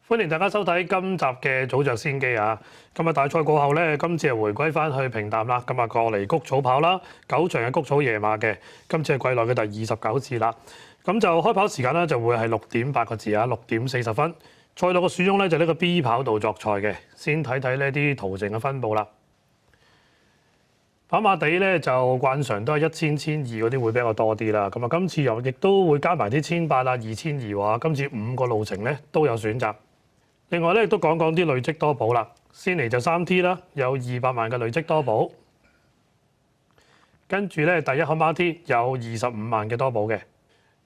歡迎大家收睇今集嘅早着先機啊！今日大賽過後咧，今次係回歸翻去平淡啦，咁啊過嚟谷草跑啦，9場嘅谷草夜馬嘅，今次係季內嘅第29次啦。咁就開跑時間咧就會係6點8個字啊，6點40分。賽道嘅選中咧就呢個 B 跑道作賽嘅，先睇睇呢啲途程嘅分佈啦。跑馬地咧就慣常都係1000、1200嗰啲會比較多啲啦。咁啊今次又亦都會加埋啲1800啊、2200喎，今次5個路程咧都有選擇。另外咧，亦都講啲累積多寶啦。先嚟就3T 啦，有200萬嘅累積多寶。跟住咧，第一號馬 T 有25萬嘅多寶嘅。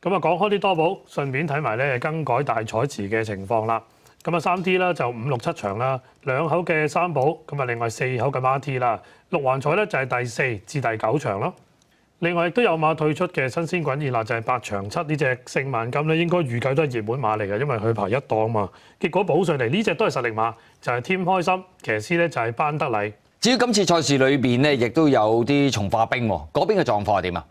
咁啊，講開啲多寶，順便睇埋咧更改大彩池嘅情況啦。咁啊，3T 啦就5、6、7場啦，2口嘅三寶，咁啊另外4口嘅馬 T 啦。六環彩咧就係第4至第9場咯。另外亦都有馬退出嘅新鮮滾熱辣就係8場7呢隻聖萬金咧，應該預計都係熱門馬嚟嘅，因為佢排1檔嘛。結果補上嚟呢隻都係實力馬，就係添開心，騎師咧就係班德禮。至於今次賽事裏邊咧，亦都有啲從化兵喎，嗰邊嘅狀況係點啊？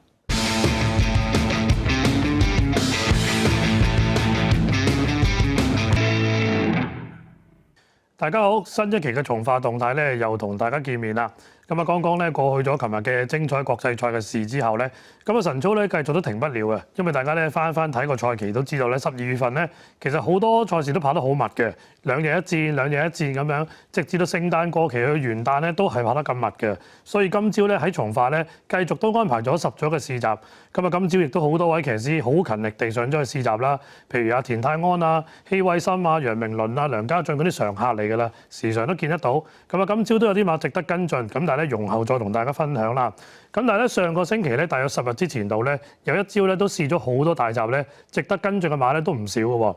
大家好，新一期嘅從化動態咧又同大家見面啦。咁啊，剛剛咧過去咗琴日嘅精彩國際賽嘅事之後咧，咁啊晨操咧繼續都停不了嘅，因為大家咧翻睇個賽期都知道咧，12月份咧其實好多賽事都跑得好密嘅，2日一戰、2日一戰咁樣，直至到聖誕過期去元旦咧都係跑得咁密嘅。所以今朝咧喺從化咧繼續都安排咗10組嘅試習。咁啊，今朝亦都好多位騎師好勤力地上咗去試習啦，譬如阿田泰安啊、希偉森啊、楊明倫啊、梁家俊嗰啲常客嚟㗎啦，時常都見得到。咁啊，今朝都有啲馬值得跟進，咁但係咧容後再同大家分享啦。咁但係咧上個星期咧，大約10日之前度咧，有一朝咧都試咗好多大閘咧，值得跟進嘅馬咧都唔少嘅喎。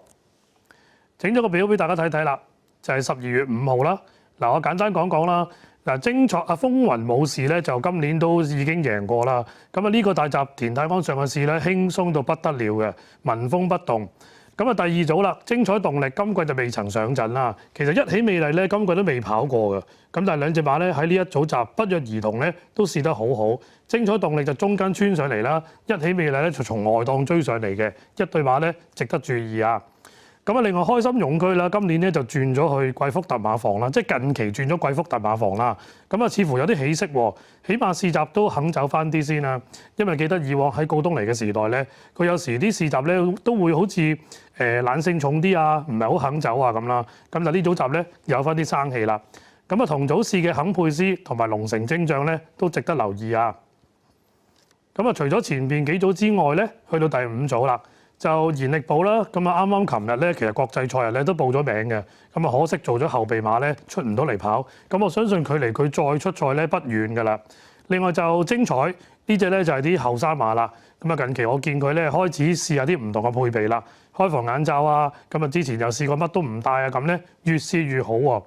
整咗個表俾大家睇睇啦，就係12月5號啦。嗱，我簡單講啦。嗱，精彩啊，風雲武士咧就今年都已經贏過啦。咁啊，呢個大閘田泰安上個試咧輕鬆到不得了嘅，紋風不動。咁啊，第二組啦，精彩動力今季就未曾上陣啦。其實一起美麗咧，今季都未跑過嘅。咁但係兩隻馬咧喺呢一組集不約而同咧都試得好好。精彩動力就中間穿上嚟啦，一起美麗咧就從外檔追上嚟嘅，一對馬咧值得注意啊！咁啊，另外開心勇區啦，今年咧就轉咗去貴福特馬房啦，即係近期轉咗貴福特馬房啦。咁啊，似乎有啲起色喎，起碼試習都肯走翻啲先啦。因為記得以往喺告東尼嘅時代咧，佢有時啲試習咧都會好似懶性重啲啊，唔係好肯走啊咁啦。咁但呢組集咧有翻啲生氣啦。咁啊，同組試嘅肯佩斯同埋龍城精將咧都值得留意啊。咁啊，除咗前邊幾組之外咧，去到第5組啦。就賢力寶啦，咁啊啱啱琴日咧，其實國際賽日咧都報咗名嘅，咁啊可惜做咗後備馬咧出唔到嚟跑，咁我相信距離佢再出賽咧不遠㗎啦。另外就精彩呢隻咧就係啲後生馬啦，咁啊近期我見佢咧開始試下啲唔同嘅配備啦，開防眼罩啊，咁啊之前又試過乜都唔戴啊，咁咧越試越好喎。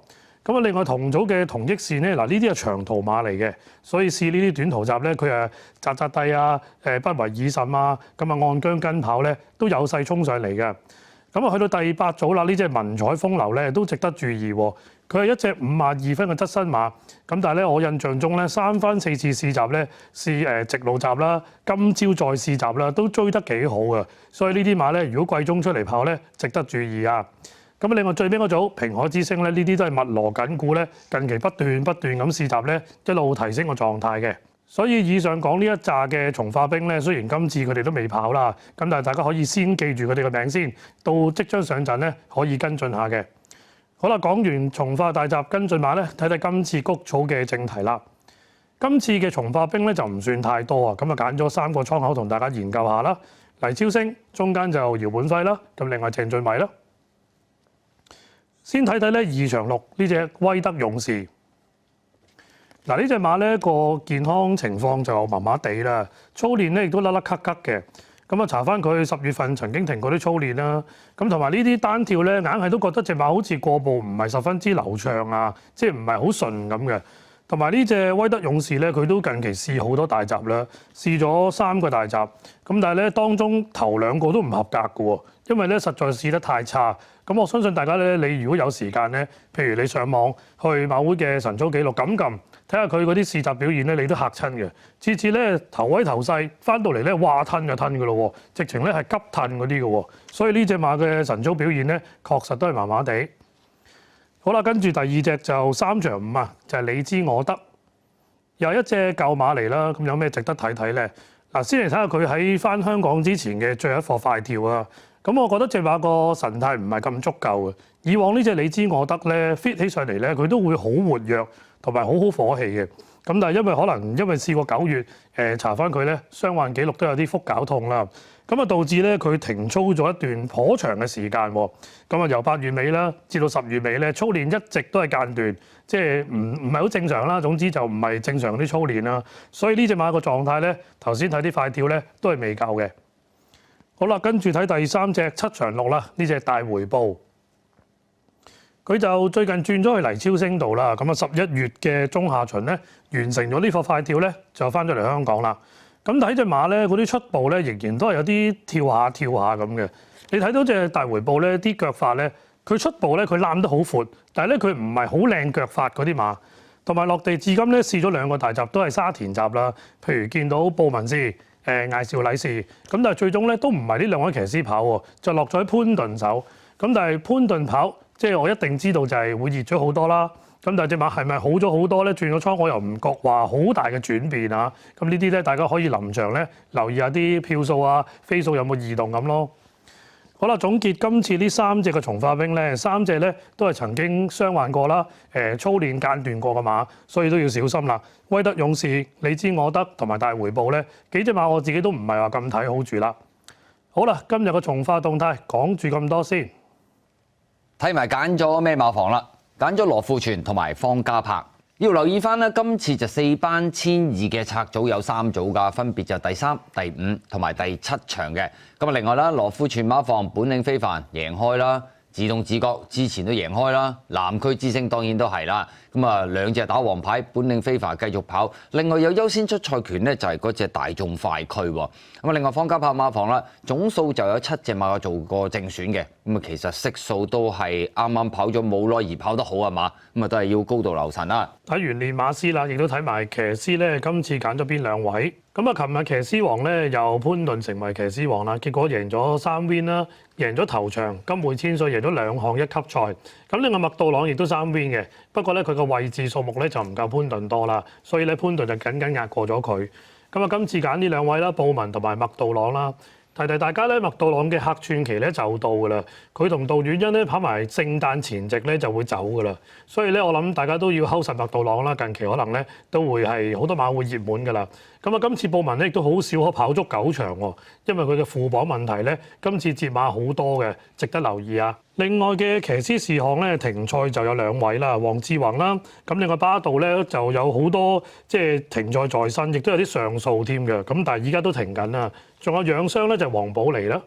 咁啊，另外同組嘅同益線咧，嗱呢啲係長途馬嚟嘅，所以試呢啲短途集咧，佢扎地啊，不為已甚啊，咁啊按姜跟跑咧都有勢衝上嚟嘅。咁啊去到第8組啦，呢隻文采風流咧都值得注意喎。佢係一隻52分嘅側身馬，咁但係咧我印象中咧3番4次試集咧試直路集啦，今朝再試集啦，都追得幾好嘅。所以呢啲馬咧，如果季中出嚟跑咧，值得注意啊！咁另外最尾嗰組平海之星咧，呢啲都係密鑼緊鼓咧，近期不斷咁試習咧，一路提升個狀態嘅。所以以上講呢一紮嘅從化兵咧，雖然今次佢哋都未跑啦，咁但係大家可以先記住佢哋嘅名先，到即將上陣咧可以跟進下嘅。好啦，講完從化大閘跟進馬咧，睇睇今次谷草嘅正題啦。今次嘅從化兵咧就唔算太多啊，咁啊揀咗3個倉口同大家研究下啦。黎超星，中間就姚本輝啦，咁另外鄭俊偉啦。先睇睇咧2場6呢隻威德勇士。嗱呢隻馬咧個健康情況就麻麻地啦，操練咧亦都甩甩咳咳嘅。咁啊查翻佢10月份曾經停過啲操練啦。咁同埋呢啲單跳咧，硬係都覺得隻馬好似過步唔係十分之流暢啊，即係唔係好順咁嘅。同埋呢隻威德勇士咧，佢都近期試好多大閘啦，試咗3個大閘，咁但係咧當中頭2個都唔合格嘅喎，因為咧實在試得太差。咁我相信大家咧，你如果有時間咧，譬如你上網去馬會嘅神操紀錄撳睇下佢嗰啲試閘表現咧，你都嚇親嘅。次次咧頭威頭勢，翻到嚟咧話褪就褪嘅咯喎，直情咧係急褪嗰啲嘅喎。所以呢隻馬嘅神操表現咧，確實都係麻麻地。好啦，跟住第2隻就3場5啊，就係你知我得，又係一隻舊馬嚟啦。咁有咩值得睇睇咧？嗱，先嚟睇下佢喺翻香港之前嘅最後一課快跳啊。咁我覺得隻馬個神態唔係咁足夠嘅。以往呢隻你知我得咧 fit 起上嚟咧，佢都會好活躍同埋好火氣嘅。咁但係因為試過9月查翻佢咧，傷患記錄都有啲腹絞痛啦。咁啊導致咧佢停操咗一段頗長嘅時間喎。咁啊由8月尾啦至到10月尾咧，操練一直都係間斷，即係唔係好正常啦。總之就唔係正常啲操練啦。所以呢隻馬個狀態咧，頭先睇啲快跳咧都係未夠嘅。好啦，跟住睇第3隻7場6啦，呢隻大回報，佢就最近轉咗去泥超星度啦。咁啊11月嘅中下旬咧，完成咗呢課快跳咧，就翻咗嚟香港啦。咁睇隻馬咧，嗰啲出步咧，仍然都係有啲跳下咁嘅。你睇到隻大回報咧，啲腳法咧，佢出步咧，佢攬得好闊，但係咧佢唔係好靚腳法嗰啲馬。同埋落地至今咧，試咗2個大閘都係沙田閘啦。譬如見到布文斯、艾兆禮士，咁但係最終咧都唔係呢2位騎師跑喎，就落咗喺潘頓手。咁但係潘頓跑，即係我一定知道就係會熱咗好多啦。咁但係隻馬係咪好咗好多咧？轉咗倉我又唔覺話好大嘅轉變啊！咁呢啲咧，大家可以臨場咧留意下啲票數啊、飛數有冇異動咁咯。好啦，總結今次呢3隻嘅從化兵咧，3隻咧都係曾經傷患過啦，操練間斷過嘅馬，所以都要小心啦。威德勇士、你知我得同埋大回報咧，幾隻馬我自己都唔係話咁睇好住啦。好啦，今日嘅從化動態講住咁多先，睇埋揀咗咩馬房啦？揀咗羅富全同埋方嘉柏，要留意翻咧。今次就4班1,200嘅拆組有3組㗎，分別就第3、第5同埋第7場嘅。咁啊，另外啦，羅富全馬房本領非凡，贏開啦。自動自覺之前都贏開啦，南區之星當然都係啦。咁啊，2隻打黃牌，本領非凡繼續跑。另外有優先出賽權咧，就係嗰隻大眾快區喎。咁啊，另外方嘉柏馬房啦，總數就有7隻馬做過正選嘅。咁啊，其實色數都係啱啱跑咗冇耐而跑得好啊嘛。咁啊，都係要高度留神啦。睇完練馬師啦，亦都睇埋騎師咧，今次揀咗邊2位？咁啊，琴日騎師王咧由潘頓成為騎師王啦，結果贏咗3 win 啦，贏咗頭場金匯千歲，贏咗2項1級賽。咁另外麥道朗亦都3 win 嘅，不過咧佢個位置數目咧就唔夠潘頓多啦，所以咧潘頓就緊壓過咗佢。咁啊，今次揀呢2位啦，布文同埋麥道朗啦。提大家咧，麥道朗嘅客串期咧就到㗎啦。佢同杜遠欣咧跑埋聖誕前夕咧就會走㗎啦。所以咧，我諗大家都要睺實麥道朗啦。近期可能咧都會係好多馬會熱門㗎啦。咁啊，今次布文咧亦都好少可跑足9場喎，因為佢嘅負磅問題咧，今次接馬好多嘅，值得留意啊。另外嘅騎師事項咧，停賽就有2位啦，黃志宏啦。咁另外巴道咧就有好多即係停賽在身，亦都有啲上訴添嘅。咁但係依家都停緊啦。仲有養傷咧就係黃寶嚟啦。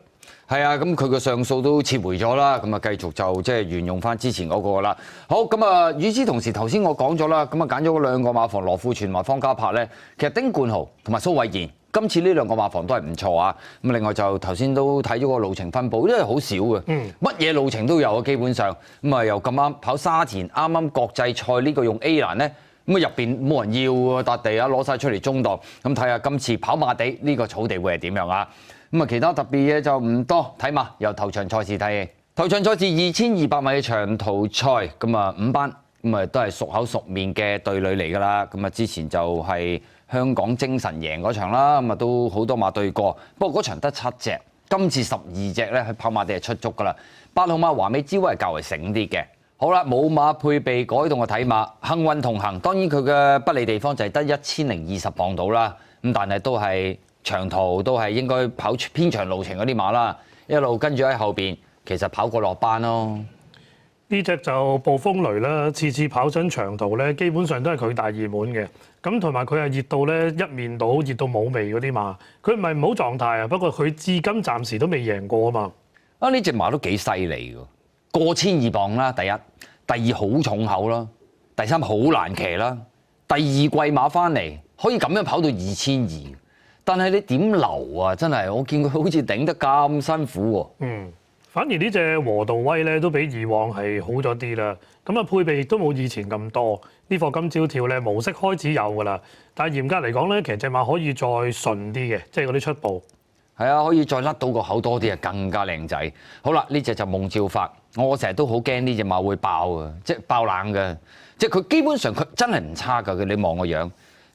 係啊，咁佢個上訴都撤回咗啦，咁啊繼續就即係沿用翻之前嗰個啦。好，咁啊，與此同時，頭先我講咗啦，咁啊揀咗嗰2個馬房羅富全同埋方嘉柏咧，其實丁冠豪同埋蘇偉賢今次呢2個馬房都係唔錯啊。咁另外就頭先都睇咗個路程分佈，因為好少嘅，乜嘢路程都有啊，基本上咁啊又咁啱跑沙田，啱啱國際賽呢個用 A 欄咧。咁啊入邊冇人要喎，笪地啊攞晒出嚟中檔，咁睇下今次跑馬地呢個草地會係點樣啊？咁啊其他特別嘢就唔多，睇馬由頭場賽事睇。頭場賽事2200米嘅長途賽，咁啊5班，咁啊都係熟口熟面嘅對壘嚟㗎啦。咁啊之前就係香港精神贏嗰場啦，咁啊都好多馬對過，不過嗰場得7隻，今次12隻咧去跑馬地係出足㗎啦。8號馬華美之威係較為醒啲嘅。好啦，冇馬配備改動嘅睇馬，幸運同行。當然佢嘅不利地方就係得1020磅到啦。咁但係都係長途，都係應該跑偏長路程嗰啲馬啦。一路跟住喺後邊，其實跑過落班咯。呢隻就暴風雷啦，次次跑親長途咧，基本上都係佢大熱門嘅。咁同埋佢係熱到咧一面倒，熱到冇味嗰啲馬。佢唔係唔好狀態啊，不過佢至今暫時都未贏過啊嘛。啊，呢隻馬都幾犀利㗎。過1200磅啦，第一，第二好重口啦，第三好難騎啦，第二季馬翻嚟可以咁樣跑到2200，但係你點留啊？真係我見佢好似頂得咁辛苦喎。反而呢隻和道威咧都比以往係好咗啲啦。咁啊配備亦都冇以前咁多。呢課今朝跳咧模式開始有㗎啦，但係嚴格嚟講咧，其實隻馬可以再順啲嘅，即係嗰啲出步。係啊，可以再甩到個口多啲啊，更加靚仔。好啦，呢隻就夢照發，我成日都好驚呢隻馬會爆啊，即係爆冷嘅。即係佢基本上佢真係唔差㗎，你望個樣。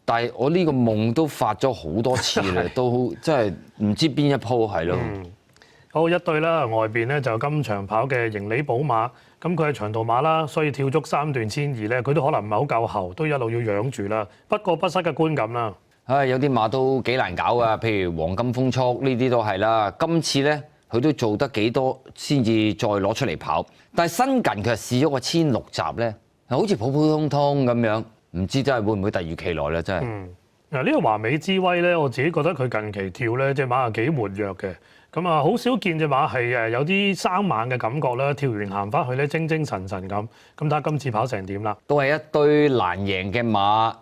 但係我呢個夢都發咗好多次啦，都真係唔知邊一鋪係咯。好一對啦，外邊咧就今場跑嘅盈利寶馬，咁佢係長途馬啦，所以跳足3段1200咧，佢都可能唔係好夠喉，都一路要養住啦。不過不失嘅觀感啦。唉，有啲馬都幾難搞啊，譬如黃金風速呢啲都係啦。今次咧佢都做得幾多先至再攞出嚟跑，但係新近佢係試咗個16集咧，好似普普通通咁樣，唔知真係會唔會突如其來咧？真係。嗱呢個華美之威咧，我自己覺得佢近期跳咧隻馬係幾活躍嘅。咁啊，好少見隻馬係誒有啲生猛嘅感覺啦，跳完行翻去咧精精神神咁。咁睇下今次跑成點啦。都係一堆難贏嘅馬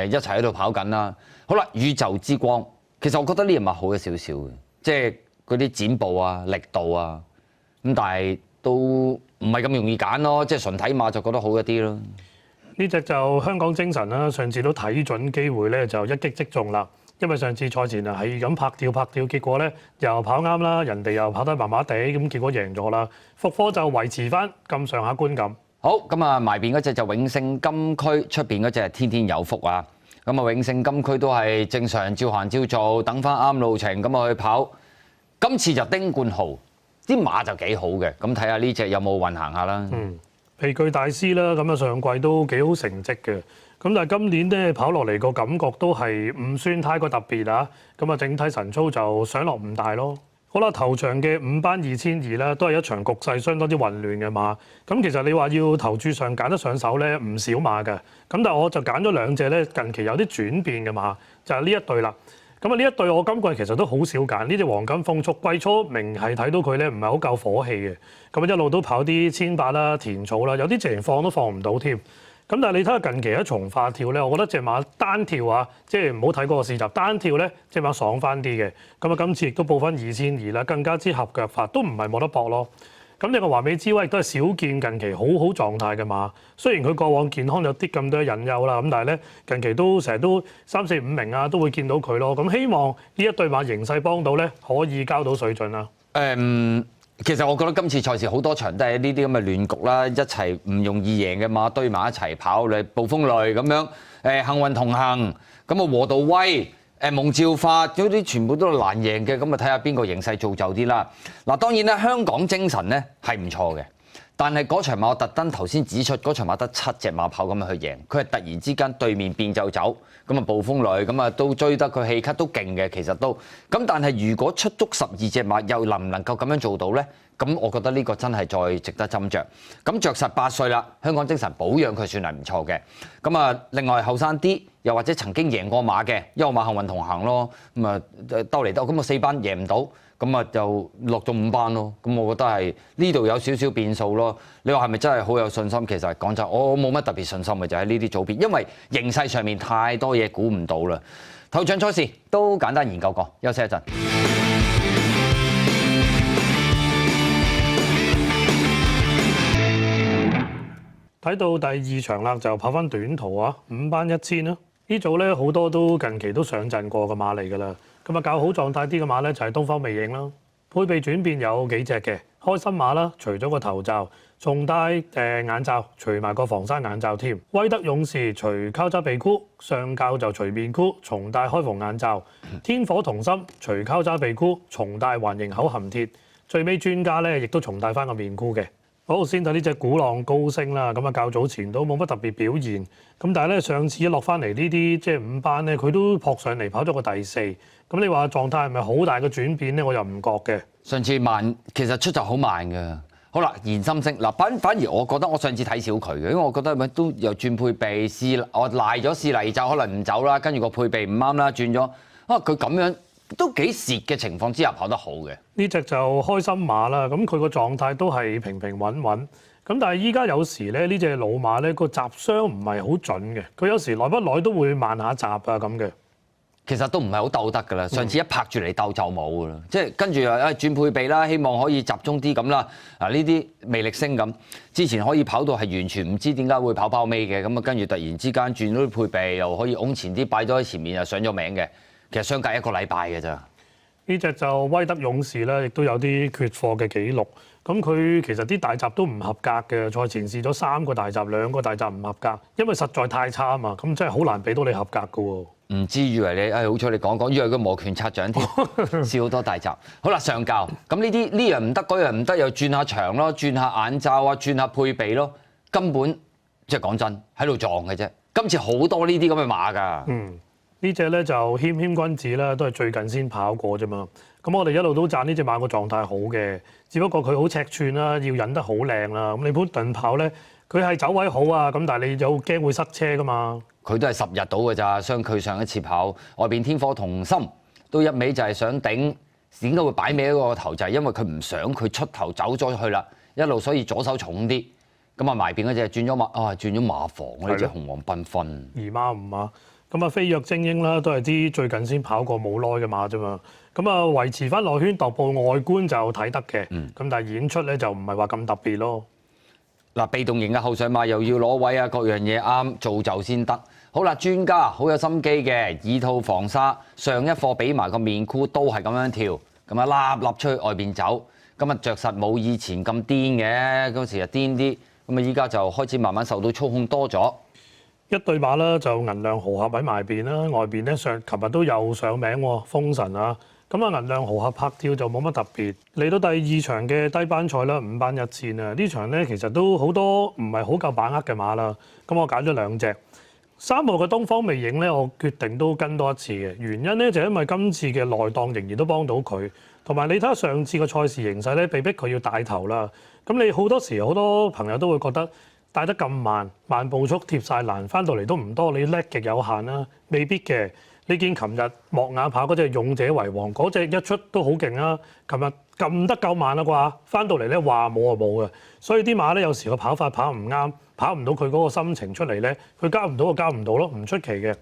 一齊喺度跑緊啦。好啦，宇宙之光，其實我覺得呢隻馬好咗少少嘅，即係嗰啲展步啊、力度啊，咁但係都唔係咁容易揀咯，即係純睇馬就覺得好一啲咯。呢隻就香港精神啦，上次都睇準機會咧，就一擊即中啦。因為上次賽前啊係咁拍跳，結果咧又跑啱啦，人哋又跑得麻麻地，咁結果贏咗啦。復課就維持翻咁上下觀感。好，咁啊埋邊嗰隻就永勝金區，出邊嗰隻係天天有福啊。咁啊永勝金區都係正常照行照做，等翻啱路程咁啊去跑。今次就丁冠豪，啲馬就幾好嘅，咁睇下呢隻有冇運行下啦。皮具大師啦，咁啊上季都幾好成績嘅。咁但係今年咧跑落嚟個感覺都係唔算太過特別啊，咁啊整體神操就上落唔大咯。好啦，頭場嘅5班2200啦，都係一場局勢相當之混亂嘅馬。咁其實你話要投注上揀得上手咧，唔少馬嘅。咁但係我就揀咗兩隻咧，近期有啲轉變嘅馬，就係呢一對啦。咁啊呢一對我今季其實都好少揀，呢隻黃金風速季初明係睇到佢咧唔係好夠火氣嘅，咁一路都跑啲1800啦、田草啦，有啲直情放都放唔到添。咁但係你睇下近期喺從化跳咧，我覺得隻馬單跳啊，即係唔好睇嗰個試集單跳咧，隻馬爽翻啲嘅。咁啊，今次亦都報翻2200啦，更加之合腳法，都唔係冇得搏咯。咁你個華美之威亦都係少見近期好好狀態嘅馬。雖然佢過往健康有啲咁多隱憂啦，咁但係咧近期都成日都3、4、5名啊，都會見到佢咯。咁希望呢一對馬形勢幫到咧，可以交到水準啦。其實我覺得今次賽事好多場都係呢啲咁嘅亂局啦，一齊唔容易贏嘅馬堆埋一齊跑，你暴風雷咁樣，幸運同行，咁啊和道威，夢照發嗰啲全部都係難贏嘅，咁啊睇下邊個形勢造就啲啦。嗱當然咧，香港精神咧係唔錯嘅，但係嗰場馬我特登頭先指出，嗰場馬得7隻馬跑咁樣去贏，佢係突然之間對面變就走，咁啊暴風雷，咁啊都追得佢氣咳都勁嘅，其實都咁。但係如果出足12隻馬，又能唔能夠咁樣做到咧？咁我覺得呢個真係再值得斟酌。咁着實8歲啦，香港精神保養佢算係唔錯嘅。咁啊，另外後生啲，又或者曾經贏過馬嘅，1號馬幸運同行咯。咁啊兜嚟兜，咁啊4班贏唔到，咁啊就落咗5班咯。咁我覺得係呢度有少少變數咯。你話係咪真係好有信心？其實講真，我冇乜特別信心嘅，就喺呢啲組別，因為形勢上面太多嘢估唔到啦。頭場賽事都簡單研究過，休息一陣。睇到第2場啦，就跑翻短途啊，5班1000啦。呢組咧好多都近期都上陣過嘅馬嚟㗎啦。咁啊較好狀態啲嘅馬咧就係東方魅影啦。配備轉變有幾隻嘅，開心馬啦，除咗個頭罩，重戴眼罩，除埋個防山眼罩添。威德勇士除交叉鼻箍，上校就除面箍，重戴開縫眼罩。天火同心除交叉鼻箍，重戴環形口含鐵。最尾專家咧亦都重戴翻個面箍嘅。好，先睇呢隻鼓浪高升啦，咁啊較早前都冇乜特別表現，咁但係咧上次一落翻嚟呢啲即係5班咧，佢都撲上嚟跑咗個第4，咁你話狀態係咪好大嘅轉變咧？我又唔覺嘅。上次慢，其實出就好慢嘅。好啦，言心聲嗱，反而我覺得我上次睇少佢嘅，因為我覺得咪都又轉配備試，我賴咗試泥就可能唔走啦，跟住個配備唔啱啦，轉咗啊佢咁樣都幾蝕嘅情況之下跑得好嘅。呢只就開心馬啦，咁佢個狀態都係平平穩穩。咁但係依家有時咧，呢只老馬咧個閘傷唔係好準嘅，佢有時耐不耐都會慢下閘啊咁嘅。其實都唔係好鬥得㗎啦，上次一拍住嚟鬥就冇㗎啦，即係跟住又轉配備啦，希望可以集中啲咁啦。嗱呢啲魅力星咁，之前可以跑到係完全唔知點解會跑包尾嘅，咁啊跟住突然之間轉咗啲配備，又可以擁前啲擺咗喺前面又上咗名嘅，其實相隔一個禮拜嘅咋。呢只就威德勇士啦，亦都有啲缺貨嘅記錄。咁佢其實啲大閘都唔合格嘅，賽前試咗3個大閘，2個大閘唔合格，因為實在太差啊嘛，咁真係好難俾到你合格㗎喎。唔知以為你好彩你講，以為佢摩拳擦掌添，試好多大閘。好啦，上教咁呢樣唔得，嗰樣唔得，又轉下場咯，轉下眼罩啊，轉下配備咯，根本即係講真喺度撞嘅啫。今次好多呢啲咁嘅馬㗎。呢只咧就謙君子啦，都係最近先跑過啫嘛。咁我哋一路都讚呢只馬個狀態好嘅，只不過佢好尺寸啦，要引得好靚啦。咁你普頓跑咧，佢係走位好啊，咁但係你又驚會塞車㗎嘛。佢都係10日到㗎咋，相距上一次跑外邊天火同心都一味就係想頂，點解會擺尾一個頭就係因為佢唔想佢出頭走咗去啦，一路所以左手重啲，咁啊埋邊嗰隻轉咗馬房呢隻紅黃繽紛2馬5馬，咁啊飛躍精英啦，都係啲最近先跑過冇耐嘅馬啫嘛。咁啊維持翻內圈踱步外觀就睇得嘅，咁但係演出咧就唔係話咁特別咯。嗱，被動型嘅後上馬又要攞位啊，各樣嘢啱做就先得。好啦，專家好有心機嘅，2套防沙，上一課俾埋個面箍都係咁樣跳，咁啊粒出去外邊走，咁啊着實冇以前咁癲嘅，嗰時就癲啲，咁啊依家就開始慢慢受到操控多咗。一對馬啦，就銀亮豪俠喺埋邊啦，外邊咧琴日都有上名喎，風神啊，咁啊銀亮豪俠拍跳就冇乜特別。嚟到第2場嘅低班賽啦，5班1戰啊，呢場咧其實都好多唔係好夠把握嘅馬啦，咁我揀咗2隻。3號嘅東方魅影咧，我決定都跟多一次嘅，原因咧就因為今次嘅內檔仍然都幫到佢，同埋你睇下上次個賽事形勢咧，被逼佢要帶頭啦。咁你好多時好多朋友都會覺得帶得咁慢，慢步速貼晒欄，翻到嚟都唔多，你叻極有限啦，未必嘅。你見琴日莫雅跑嗰隻勇者為王嗰隻一出都好勁啊！琴日撳得夠慢啦啩，翻到嚟咧話冇就冇嘅，所以啲馬咧有時個跑法跑唔啱，跑唔到佢嗰個心情出嚟咧，佢交唔到就交唔到咯，唔出奇嘅。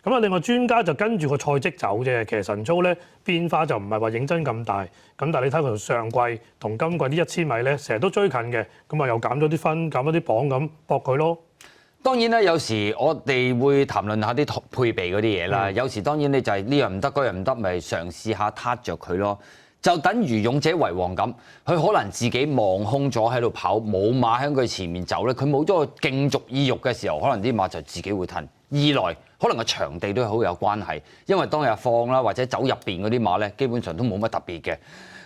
咁啊，另外專家就跟住個賽績走啫，其實神操咧變化就唔係話認真咁大，咁但係你睇佢上季同今季啲1000米咧，成日都追近嘅，咁啊又減咗啲分，減咗啲磅咁搏佢咯。當然啦，有時我哋會談論下啲配備嗰啲嘢啦。有時當然你就係呢樣唔得，嗰樣唔得，咪嘗試下撻着佢咯。就等於勇者為王咁，佢可能自己望空咗喺度跑，冇馬喺佢前面走咧，佢冇咗個競逐意欲嘅時候，可能啲馬就自己會褪。二來可能個場地都好有關係，因為當日放啦或者走入邊嗰啲馬咧，基本上都冇乜特別嘅。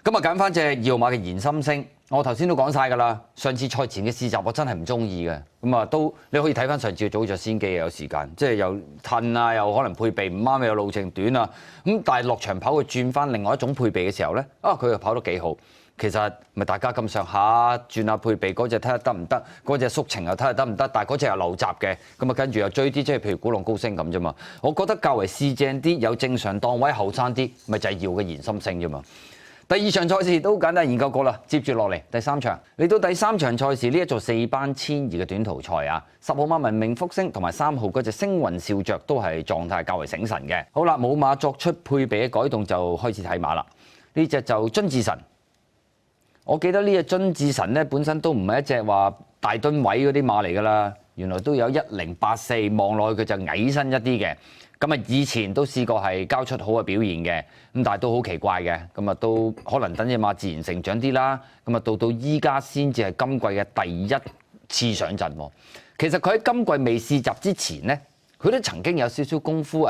咁啊揀翻隻2號馬嘅燃心星，我頭先都講晒㗎啦。上次賽前嘅試習我真係唔中意嘅，咁啊都你可以睇翻上次嘅早着先機有時間，即係又褪啊，又可能配備唔啱，又路程短啊。咁但係落場跑佢轉翻另外一種配備嘅時候咧，佢又跑得幾好。其實咪大家咁上下轉下配備，嗰隻睇下得唔得，嗰隻縮程又睇下得唔得，但係嗰隻又流閘嘅，咁啊跟住又追啲，即係譬如鼓浪高升咁啫嘛。我覺得較為試正啲，有正常檔位後生啲，咪就係要嘅燃心星啫嘛。第2場賽事都簡單研究過啦，接住落嚟第3場，嚟到第3場賽事呢一座4班1000嘅短途賽啊，10號馬文明福星同埋3號嗰隻星雲笑着都係狀態較為醒神嘅。好啦，冇馬作出配備嘅改動就開始睇馬啦。呢隻就津智神，我記得呢隻津智神咧本身都唔係一隻話大噸位嗰啲馬嚟㗎啦，原來都有1084，望落去佢就矮身一啲嘅。咁啊，以前都試過係交出好嘅表現嘅，咁但係都好奇怪嘅，咁啊都可能等隻馬自然成長啲啦。咁啊到依家先至係今季嘅第1次上陣喎。其實佢喺今季未試習之前咧，佢都曾經有少少功夫唔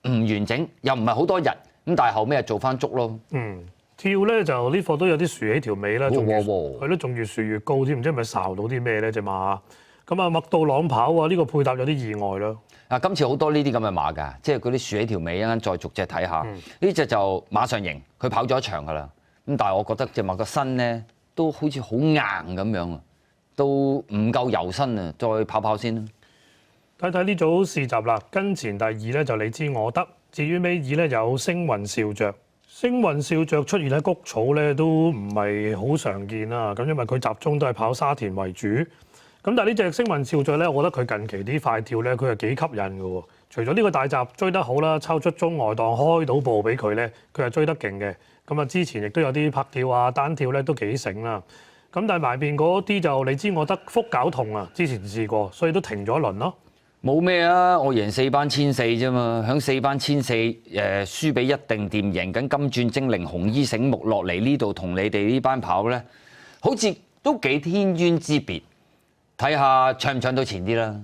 完整，又唔係好多日，咁但係後尾係做翻足咯。跳咧就呢課都有啲豎起條尾啦，仲係咯，仲越豎越高添，唔知係咪睄到啲咩咧隻馬？咁啊麥道朗跑啊，呢個配搭有啲意外咯。今次好多呢啲咁嘅馬㗎，即係嗰啲豎起條尾，一陣再逐隻睇下。呢隻就馬上型，佢跑咗一場㗎啦。咁但係我覺得隻馬個身咧都好似好硬咁樣啊，都唔夠柔身啊，再跑跑先啦。睇睇呢組試習啦，跟前第2咧就你知我得，至於尾二咧有星雲笑着，星雲笑着出現喺谷草咧都唔係好常見啦。咁因為佢集中都係跑沙田為主。咁但係呢隻星雲笑着咧，我覺得佢近期啲快跳咧，佢係幾吸引嘅喎。除咗呢個大閘追得好啦，抽出中外檔開到步俾佢咧，佢係追得勁嘅。咁啊，之前亦都有啲拍跳啊、單跳咧都幾醒啦。咁但係埋邊嗰啲就你知我得腹絞痛啊，之前試過，所以都停咗一輪咯。冇咩啊，我贏4班千四啫嘛，響4班千四輸俾一定掂，贏緊金鑽精靈、紅衣醒目落嚟呢度同你哋呢班跑咧，好似都幾天淵之別。睇下搶唔搶到前啲啦。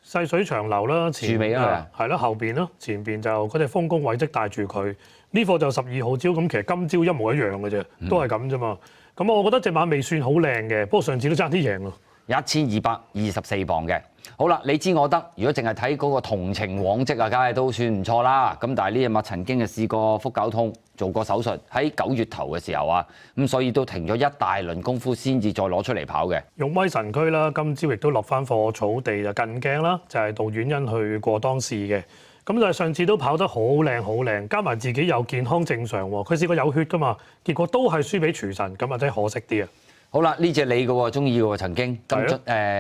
細水長流啦，住尾啊，係啦，後邊咯，前邊就嗰隻豐功偉績帶住佢。呢課就12號招，咁其實今朝一模一樣嘅啫，都係咁啫嘛。咁我覺得隻馬未算好靚嘅，不過上次都爭啲贏咯。1224磅嘅。好啦，你知我得。如果淨係睇嗰個同情往績啊，梗係都算唔錯啦。咁但係呢隻馬曾經係試過腹絞痛，做過手術，喺9月頭嘅時候啊，咁所以都停咗一大輪功夫先至再攞出嚟跑嘅。勇威神驅啦，今朝亦都落翻課草地就近鏡啦，就係杜婉欣去過當試嘅。咁就係上次都跑得好靚好靚，加埋自己又健康正常喎。佢試過有血噶嘛，結果都係輸俾廚神，咁啊真係可惜啲啊。好啦，呢隻你嘅喎，中意嘅喎，曾經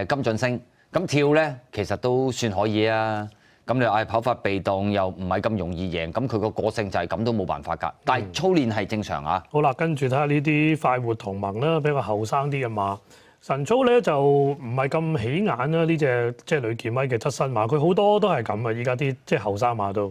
金進星。咁跳咧，其實都算可以啊。咁你嗌跑法被動又唔係咁容易贏，咁佢個性就係咁都冇辦法㗎。但係操練係正常啊。好啦，跟住睇下呢啲快活同盟啦，比較後生啲嘅馬。神操咧就唔係咁起眼啦，呢隻即係呂健威嘅側身馬，佢好多都係咁啊！依家啲即係後生馬都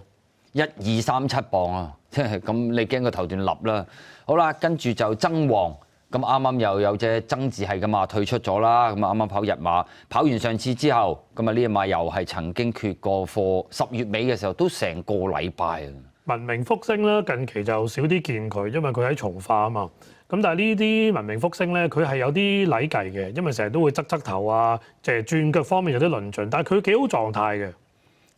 1237磅啊，即係咁你驚個頭段立啦。好啦，跟住就爭旺。咁啱啱又有隻曾字係咁啊退出咗啦，咁啊啱啱跑日馬，跑完上次之後，咁啊呢隻馬又係曾經缺過貨，10月尾嘅時候都成個禮拜啊。文明復星啦，近期就少啲見佢，因為佢喺從化啊嘛。咁但係呢啲文明復星咧，佢係有啲禮計嘅，因為成日都會側頭啊，即係轉腳方面有啲論盡，但係佢幾好狀態嘅。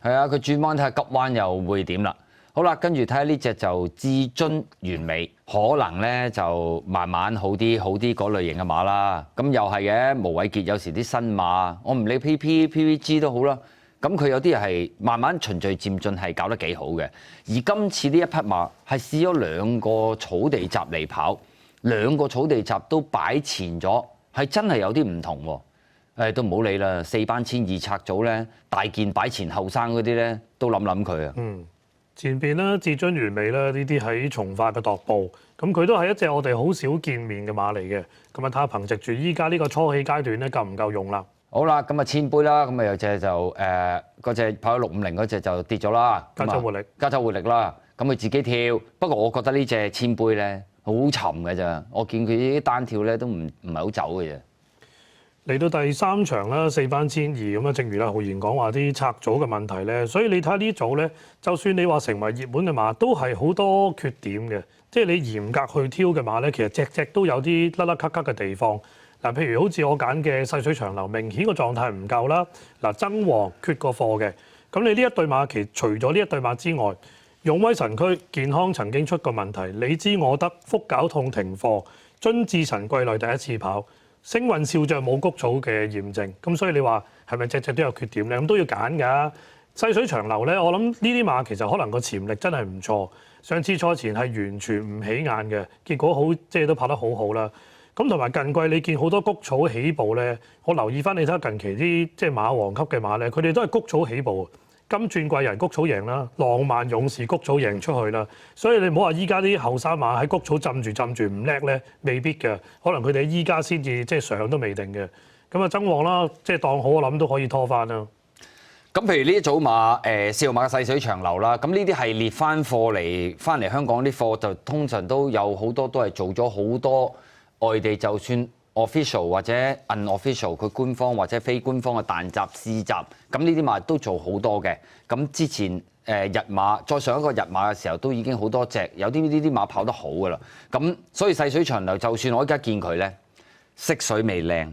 係啊，佢轉彎睇下急彎又會點啦。好啦，跟住睇下呢隻就至尊完美，可能咧就慢慢好啲嗰類型嘅馬啦。咁又係嘅，無偉傑有時啲新馬，我唔理 PVG 都好啦。咁佢有啲係慢慢循序漸進係搞得幾好嘅。而今次呢一匹馬係試咗2個草地閘嚟跑，2個草地閘都擺前咗，係真係有啲唔同喎。都唔好理啦，4班1200拆組咧，大件擺前後生嗰啲咧，都諗佢啊。前邊啦，至尊完美啦，呢啲喺從化嘅踱步，咁佢都係一隻我哋好少見面嘅馬嚟嘅。咁啊睇下憑藉住依家呢個初起階段咧，夠唔夠用啦？好啦，咁啊千杯啦，咁啊有隻就嗰隻跑咗650嗰隻就跌咗啦。加州活力，加州活力啦，咁佢自己跳。不過我覺得呢隻千杯咧好沉嘅咋，我見佢啲單跳咧都唔係好走嘅啫。嚟到第3場啦，4班1200咁啊，正如阿浩然講話啲拆組嘅問題咧，所以你睇下呢組咧，就算你話成為熱門嘅馬，都係好多缺點嘅。即係你嚴格去挑嘅馬咧，其實隻都有啲甩甩咳咳嘅地方。嗱，譬如好似我揀嘅細水長流，明顯個狀態唔夠啦。嗱，爭旺缺個貨嘅，咁你呢一對馬其實除咗呢一對馬之外，勇威神驅健康曾經出過問題，你知我得腹絞痛停貨，尊至神貴內第一次跑。星運笑着冇谷草嘅驗證，咁所以你話係咪隻都有缺點咧？咁都要揀㗎。細水長流咧，我諗呢啲馬其實可能個潛力真係唔錯。上次賽前係完全唔起眼嘅，結果好即係都跑得好好啦。咁同埋近季你見好多谷草起步咧，我留意翻你睇下近期啲即係馬王級嘅馬咧，佢哋都係谷草起步。金鑽貴人谷草贏啦，浪漫勇士谷草贏出去啦，所以你唔好話依家啲後生馬喺谷草浸住唔叻咧，未必嘅，可能佢哋依家先至即係上都未定嘅。咁啊，爭旺啦，即係當好，我諗都可以拖翻啦。咁譬如呢一組馬4號馬嘅細水長流啦，咁呢啲係列翻貨翻嚟香港啲貨就通常都有好多都係做咗好多外地就算official 或者 unofficial 佢官方或者非官方嘅彈集試集，咁呢啲馬都做好多嘅。咁之前日馬再上一個日馬嘅時候都已經好多隻，有啲呢啲馬跑得好噶啦。咁所以細水長流就算我而家見佢咧，色水未靚，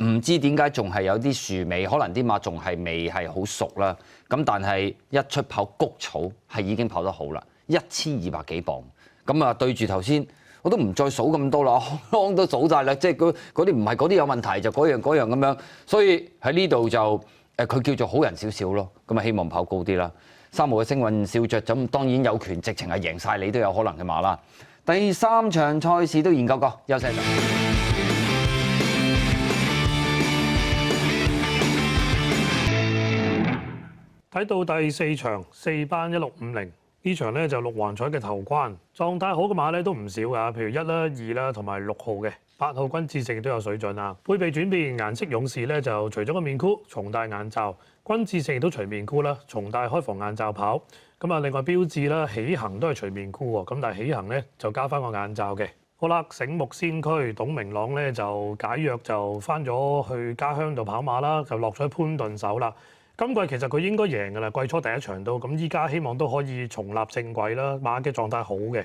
唔知點解仲係有啲樹尾，可能啲馬仲係未係好熟啦。咁但係一出跑谷草係已經跑得好啦，1200幾磅。咁啊對住頭先。我都唔再數咁多啦，康都數晒啦，即係嗰啲唔係嗰啲有問題就嗰樣咁樣，所以喺呢度就佢叫做好人少少咯，咁啊希望跑高啲啦。3號嘅星運笑着，咁當然有權直情係贏晒你都有可能嘅馬啦。第3場賽事都研究過，休息一陣。睇到第4場4班1650呢場咧就六環彩嘅頭關，狀態好嘅馬咧都唔少㗎，譬如1啦、2啦同埋6號嘅8號君志勝都有水準啊。配備轉變，顏色勇士咧就除咗個面箍，重戴眼罩，君志勝亦都除面箍啦，重戴開防眼罩跑。咁啊，另外標誌啦、喜行都係除面箍喎，咁但係喜行咧就加翻個眼罩嘅。好啦，醒目先驅董明朗咧就解約就翻咗去家鄉度跑馬啦，就落咗潘頓手啦。今季其實佢應該贏㗎啦，季初第一場都咁，依家希望都可以重立正軌啦。馬嘅狀態好嘅。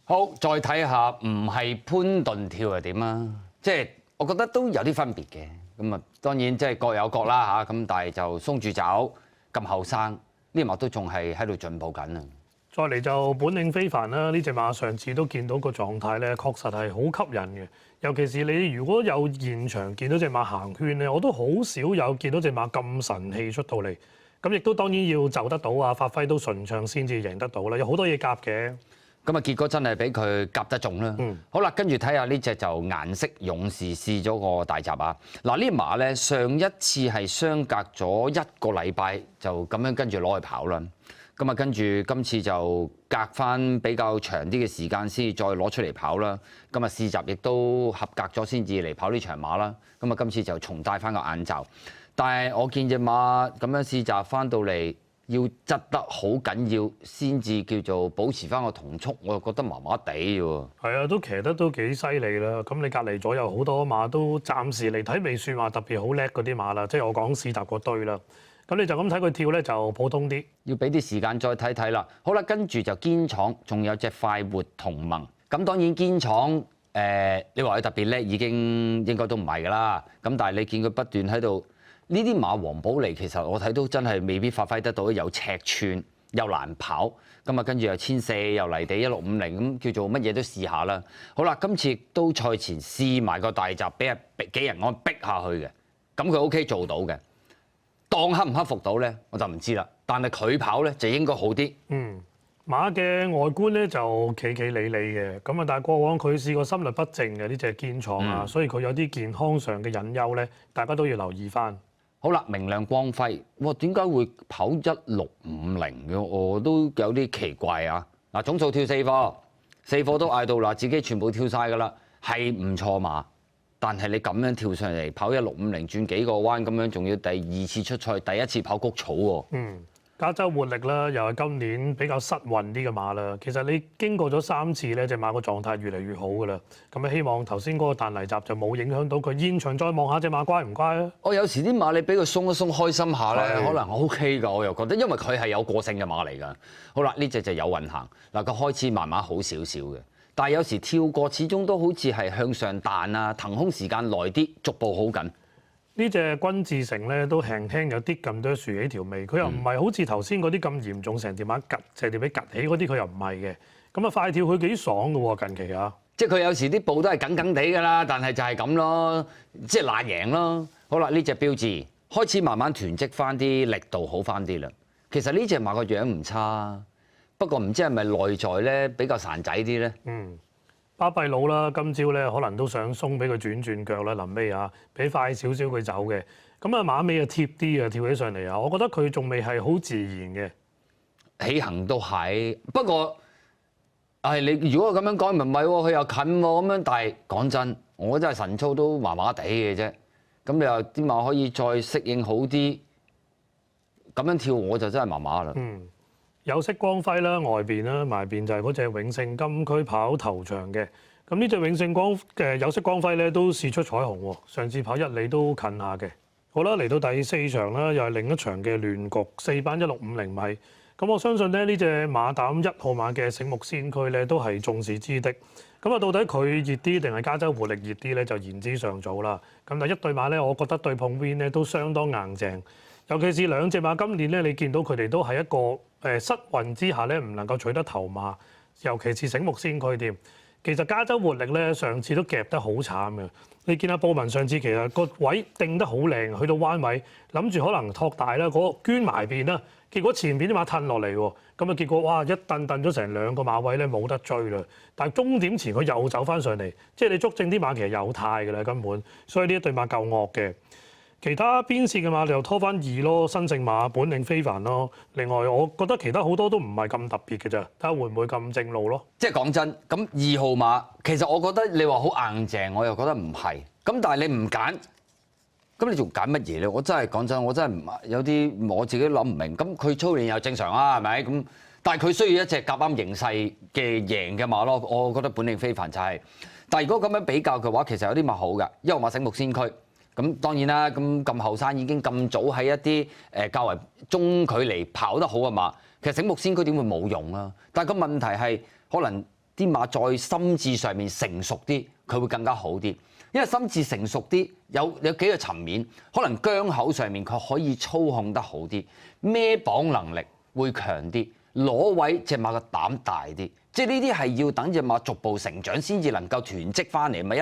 好，再睇下唔係潘頓跳係點啊？即係我覺得都有啲分別嘅。咁啊，當然即係各有各啦嚇。咁但係就鬆住走咁後生，呢隻馬都仲係喺度進步緊啊！再嚟就本領非凡啦！呢隻馬上次都見到個狀態咧，確實係好吸引嘅。尤其是你如果有現場見到隻馬行圈咧，我都好少有見到隻馬咁神氣出到嚟。咁亦都當然要就得到啊，發揮都順暢先至贏得到啦。有好多嘢夾嘅。咁啊，結果真係俾佢夾得中啦。好啦，跟住睇下呢隻就顏色勇士試咗個大閘啊！嗱，呢馬咧上一次係相隔咗1個禮拜就咁樣跟住攞去跑啦。咁啊，跟住今次就隔翻比較長啲嘅時間先再攞出嚟跑啦。咁啊，試閘亦都合格咗先至嚟跑呢場馬啦。咁啊，今次就重戴翻個眼罩。但係我見隻馬咁樣試閘翻到嚟，要執得好緊要先至叫做保持翻個同速，我又覺得麻麻地喎。係啊，都騎得都幾犀利啦。咁你隔離左右好多馬都暫時嚟睇未算話特別好叻嗰啲馬啦，即係我講試閘嗰堆啦。咁你就咁睇佢跳咧就普通啲，要俾啲時間再睇睇啦。好啦，跟住就堅闖，仲有隻快活同盟。咁當然堅闖你話佢特別叻，已經應該都唔係㗎啦。咁但係你見佢不斷喺度，呢啲馬王寶嚟，其實我睇到真係未必發揮得到，有尺寸又難跑。咁啊，跟住又1400又泥地1650咁，叫做乜嘢都試下啦。好啦，今次亦都賽前試埋個大閘，俾人幾人安逼下去嘅。咁佢 OK 做到嘅。當克唔克服到咧，我就唔知啦。但係佢跑咧就應該好啲。馬嘅外觀咧就企企理理嘅，咁啊，但係過往佢試過心律不正嘅呢隻堅闖啊，所以佢有啲健康上嘅隱憂咧，大家都要留意翻。好啦，明亮光輝，哇，點解會跑1650嘅？我都有啲奇怪啊！嗱，總數跳4課，4課都嗌到啦，自己全部跳晒㗎啦，係唔錯馬。但係你咁樣跳上嚟跑1650轉幾個彎咁樣，仲要第2次出賽，第1次跑谷草喎。加州活力啦，又係今年比較失運啲嘅馬啦。其實你經過咗3次咧，隻馬個狀態越嚟越好㗎啦。咁啊，希望頭先嗰個彈泥閘就冇影響到佢。現場再望下隻馬乖唔乖啊？我有時啲馬你俾佢鬆一鬆，開心下咧，係可能 OK 㗎。我又覺得，因為佢係有個性嘅馬嚟㗎。好啦，呢隻就有運行嗱，佢開始慢慢好少少嘅。但係有時跳過，始終都好似係向上彈啊，騰空時間耐啲，逐步好緊。呢隻君志成咧都輕輕有啲咁多豎起條尾，佢又唔係好似頭先嗰啲咁嚴重，成條馬趌，成條尾趌起嗰啲，佢又唔係嘅。咁啊，快跳佢幾爽㗎喎，近期啊！即係佢有時啲步都係梗梗地㗎啦，但係就係咁咯，即係懶贏咯。好啦，呢隻標誌開始慢慢囤積翻啲力度好翻啲啦。其實呢隻馬個樣唔差，不過唔知係咪內在咧比較孱仔啲咧？巴閉佬啦，今朝咧可能都想鬆俾佢轉腳啦，臨尾啊，俾快少少佢走嘅。咁啊，馬尾啊貼啲啊，跳起上嚟啊，我覺得佢仲未係好自然嘅。起行都係，不過係你如果我咁樣講，唔係喎，佢又近喎咁樣。但係講真，我真係神操都麻麻地嘅啫。咁你話啲馬可以再適應好啲，咁樣跳我就真係麻麻啦。有色光輝啦，外邊啦，埋邊就係嗰隻永勝金區跑頭場嘅。咁呢隻永勝光嘅有色光輝咧都試出彩虹喎，上次跑1里都近下嘅。好啦，嚟到第4場啦，又係另一場嘅亂局，4班1650米。咁我相信咧呢隻馬膽1號馬嘅醒目先驅咧都係眾矢之的。咁啊，到底佢熱啲定係加州活力熱啲咧，就言之尚早啦。咁但係一對馬咧，我覺得對碰 Win 咧都相當硬淨。尤其是兩隻馬今年咧，你見到佢哋都係一個失運之下咧，唔能夠取得頭馬，尤其是醒目先驅添。其實加州活力咧上次都夾得好慘嘅。你見阿布文上次其實個位定得好靚，去到彎位，諗住可能托大啦，嗰個捐埋邊啦，結果前邊啲馬褪落嚟喎，咁啊結果哇一蹬咗成2個馬位咧冇得追啦。但係終點前佢又走翻上嚟，即係你捉正啲馬其實有態㗎啦根本，所以呢一對馬夠惡嘅。其他邊線嘅馬又拖翻2咯，新勝馬本領非凡咯。另外我覺得其他好多都唔係咁特別嘅咋，睇下會唔會咁正路咯。即係講真，咁2號馬其實我覺得你話好硬淨，我又覺得唔係。咁但係你唔揀，咁你仲揀乜嘢咧？我真係講真，我真係唔有啲我自己諗唔明。咁佢操練又正常啊，係咪？咁但係佢需要一隻夾啱形勢嘅贏嘅馬咯。我覺得本領非凡就係。但係如果咁樣比較嘅話，其實有啲馬好㗎。1號馬醒目先驅。咁當然啦，咁後生已經咁早喺一啲較為中距離跑得好嘅馬，其實醒目先驅點會冇用啊？但係個問題係，可能啲馬在心智上面成熟啲，佢會更加好啲。因為心智成熟啲，有幾個層面，可能姜口上面佢可以操控得好啲，孭磅能力會強啲，攞位隻馬嘅膽大啲。即係呢啲係要等隻馬逐步成長先至能夠囤積翻嚟，咪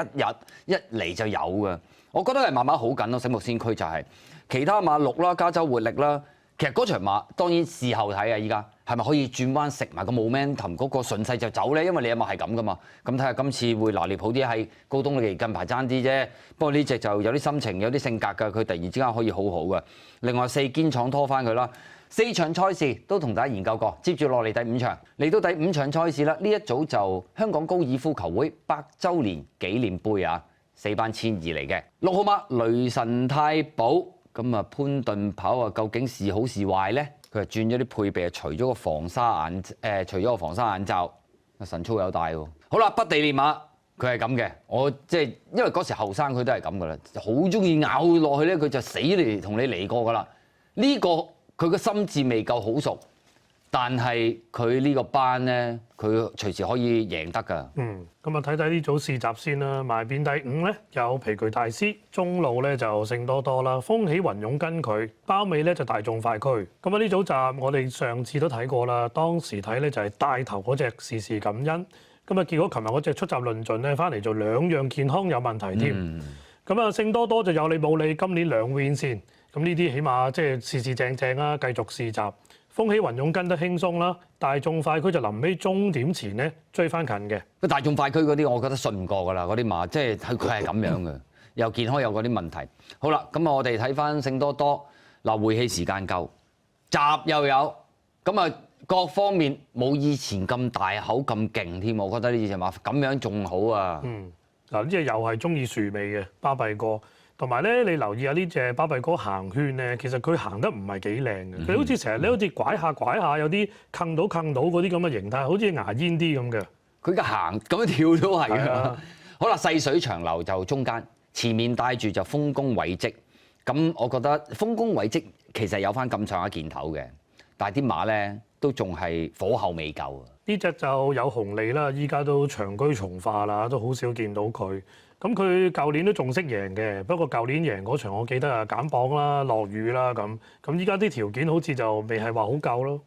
一嚟就有嘅。我覺得係慢慢好緊咯，醒目先驅就係、其他馬6啦，加州活力啦，其實嗰場馬當然事後睇啊，依家係咪可以轉彎食埋個 momentum 嗰個順勢就走咧？因為你有馬係咁噶嘛，咁睇下今次會拿捏好啲，係高東尼近排爭啲啫。不過呢隻就有啲心情，有啲性格㗎，佢突然之間可以好好嘅。另外4堅廠拖翻佢啦。4場賽事都同大家研究過，接住落嚟第5場，嚟到第5場賽事啦。呢一組就香港高爾夫球會100週年紀念杯啊，4班千二嚟嘅。6號馬雷神太保，咁啊潘頓跑啊，究竟是好是壞咧？佢係轉咗啲配備啊，除咗個防沙眼罩，神操有帶喎。好啦，北地練馬佢係咁嘅，我即係因為嗰時後生佢都係咁噶啦，好中意咬落去咧，佢就死嚟同你嚟過噶啦。呢個佢個心智未夠好熟，但係佢呢個班咧，佢隨時可以贏得㗎。咁啊睇睇呢組試閘先啦。埋邊第5咧有皮具大師，中路咧就勝多多啦，風起雲湧跟佢，包尾咧就大眾快驅。咁啊呢組閘我哋上次都睇過啦，當時睇咧就係帶頭嗰隻事事感恩。咁啊結果琴日嗰隻出閘論盡咧，翻嚟就2樣健康有問題添。咁啊勝多多就有理冇理，今年2 win 先。咁呢啲起碼即係事事正正啦，繼續試閘，風起雲湧跟得輕鬆啦，大眾快驅就臨尾終點前咧追翻近嘅。個大眾快驅嗰啲，我覺得信唔過㗎啦，嗰啲馬即係佢係咁樣嘅，又健康有嗰啲問題。好啦，咁我哋睇翻勝多多嗱，回氣時間夠，閘又有，咁啊各方面冇以前咁大口咁勁添，我覺得呢隻馬咁樣仲好啊。嗱呢隻又係中意樹尾嘅巴閉哥。同埋咧，你留意下呢隻巴閉哥行圈咧，其實佢行得唔係幾靚嘅，佢好似成日咧好似拐下，有啲坑到嗰啲咁嘅形態，好似牙煙啲咁嘅。佢嘅行咁樣跳都係嘅。啊、好啦，細水長流就中間，前面帶住就豐功偉績。咁我覺得豐功偉績其實有翻咁上下件頭嘅，但係啲馬咧都仲係火候未夠。呢隻就有紅利啦，依家都長居從化啦，都好少見到佢。咁佢舊年都仲識贏嘅，不過舊年贏嗰場我記得啊減磅啦、落雨啦咁。咁依家啲條件好似就未係話好夠咯。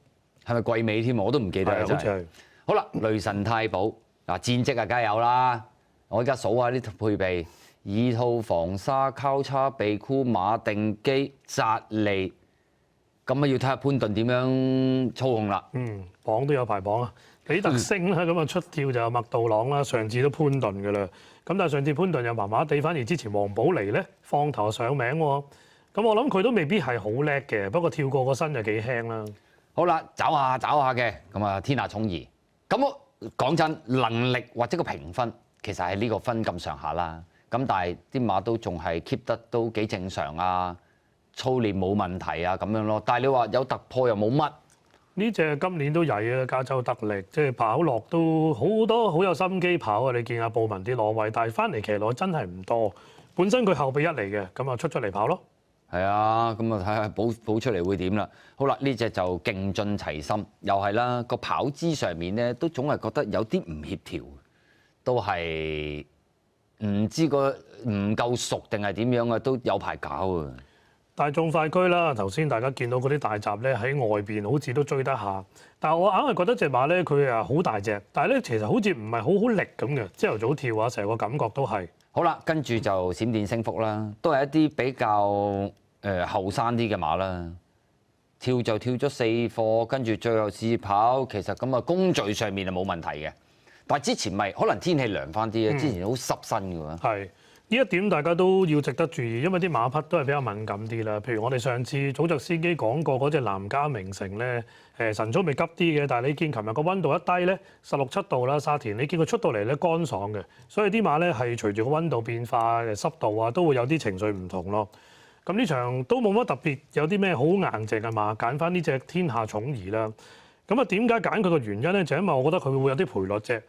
係咪季尾添？我都唔記得啦。好似係。好啦，雷神太保嗱戰績啊，梗係有啦。我而家數下呢套配備：2套防沙、交叉鼻箍、馬定基、扎利。咁啊要睇下潘頓點樣操控啦。磅都有排磅啊！比特星啦，咁啊出跳就有麥道朗啦，上次都潘頓㗎啦。咁但係上次潘頓又麻麻地，反而之前黃寶嚟咧放頭上名喎。咁我諗佢都未必係好叻嘅，不過跳過個身就幾輕啦。好啦，找下嘅，咁啊天下寵兒。咁講真，能力或者個評分其實係呢個分咁上下啦。咁但係啲馬都仲係 keep 得都幾正常啊，操練冇問題啊咁樣咯。但係你話有突破又冇乜。呢隻今年都曳啊，加州得力，即係跑落都好多好有心機跑啊！你見阿布文啲攞位，但係翻嚟騎落真係唔多。本身佢後備1嚟嘅，咁啊出咗嚟跑咯。係啊，咁啊睇下補出嚟會點啦。好啦，呢隻就勁進齊心，又係啦，個跑姿上面咧都總係覺得有啲唔協調，都係唔知個唔夠熟定係點樣啊，都有排搞啊。大眾快區啦，頭先大家見到嗰啲大閘咧喺外邊好似都追得下，但係我硬係覺得隻馬咧佢啊好大隻，但係咧其實好似唔係好力咁嘅，朝頭早跳啊，成個感覺都係。好啦，跟住就閃電升福啦，都係一啲比較後生啲嘅馬啦。跳就跳咗4課，跟住最後試跑，其實咁啊工序上面係冇問題嘅。但係之前咪可能天氣涼翻啲啊，之前好濕身嘅喎。係呢一點大家都要值得注意，因為啲馬匹都係比較敏感啲啦。譬如我哋上次祖澤司機講過嗰隻南加名城咧，晨早未急啲嘅，但係你見琴日個溫度一低咧，16、7度啦，沙田，你見佢出到嚟咧乾爽嘅，所以啲馬咧係隨住個溫度變化、濕度啊，都會有啲情緒唔同咯。咁呢場都冇乜特別，有啲咩好硬淨嘅馬，揀翻呢隻天下寵兒啦。咁啊點解揀佢嘅原因咧？就因為我覺得佢會有啲賠率啫。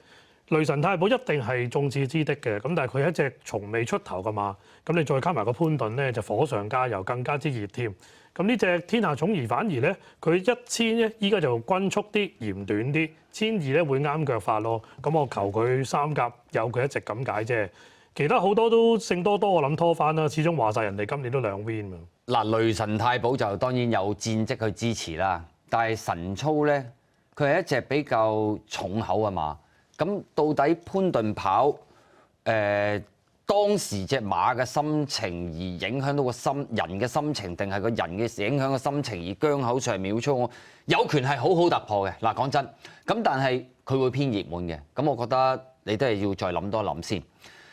雷神太保一定係眾矢之的嘅，咁但係佢係一隻從未出頭嘅馬，咁你再加埋個潘頓咧就火上加油，更加之熱添。咁呢隻天下寵兒反而咧，佢1000咧依家就均速啲、嫌短啲，1200咧會啱腳法咯。咁我求佢3甲有佢一隻咁解啫。其他好多都勝多多，我諗拖翻啦。始終話晒人哋今年都2 win 啊。嗱，雷神太保就當然有戰績去支持啦，但係神操咧，佢係一隻比較重口嘅馬。咁到底潘頓跑當時隻馬嘅心情而影響到個人嘅心情，定係個人嘅影響個心情而僵口上秒速？有權係好好突破嘅。嗱，講真，咁但係佢會偏熱門嘅。咁我覺得你都係要再諗多諗先。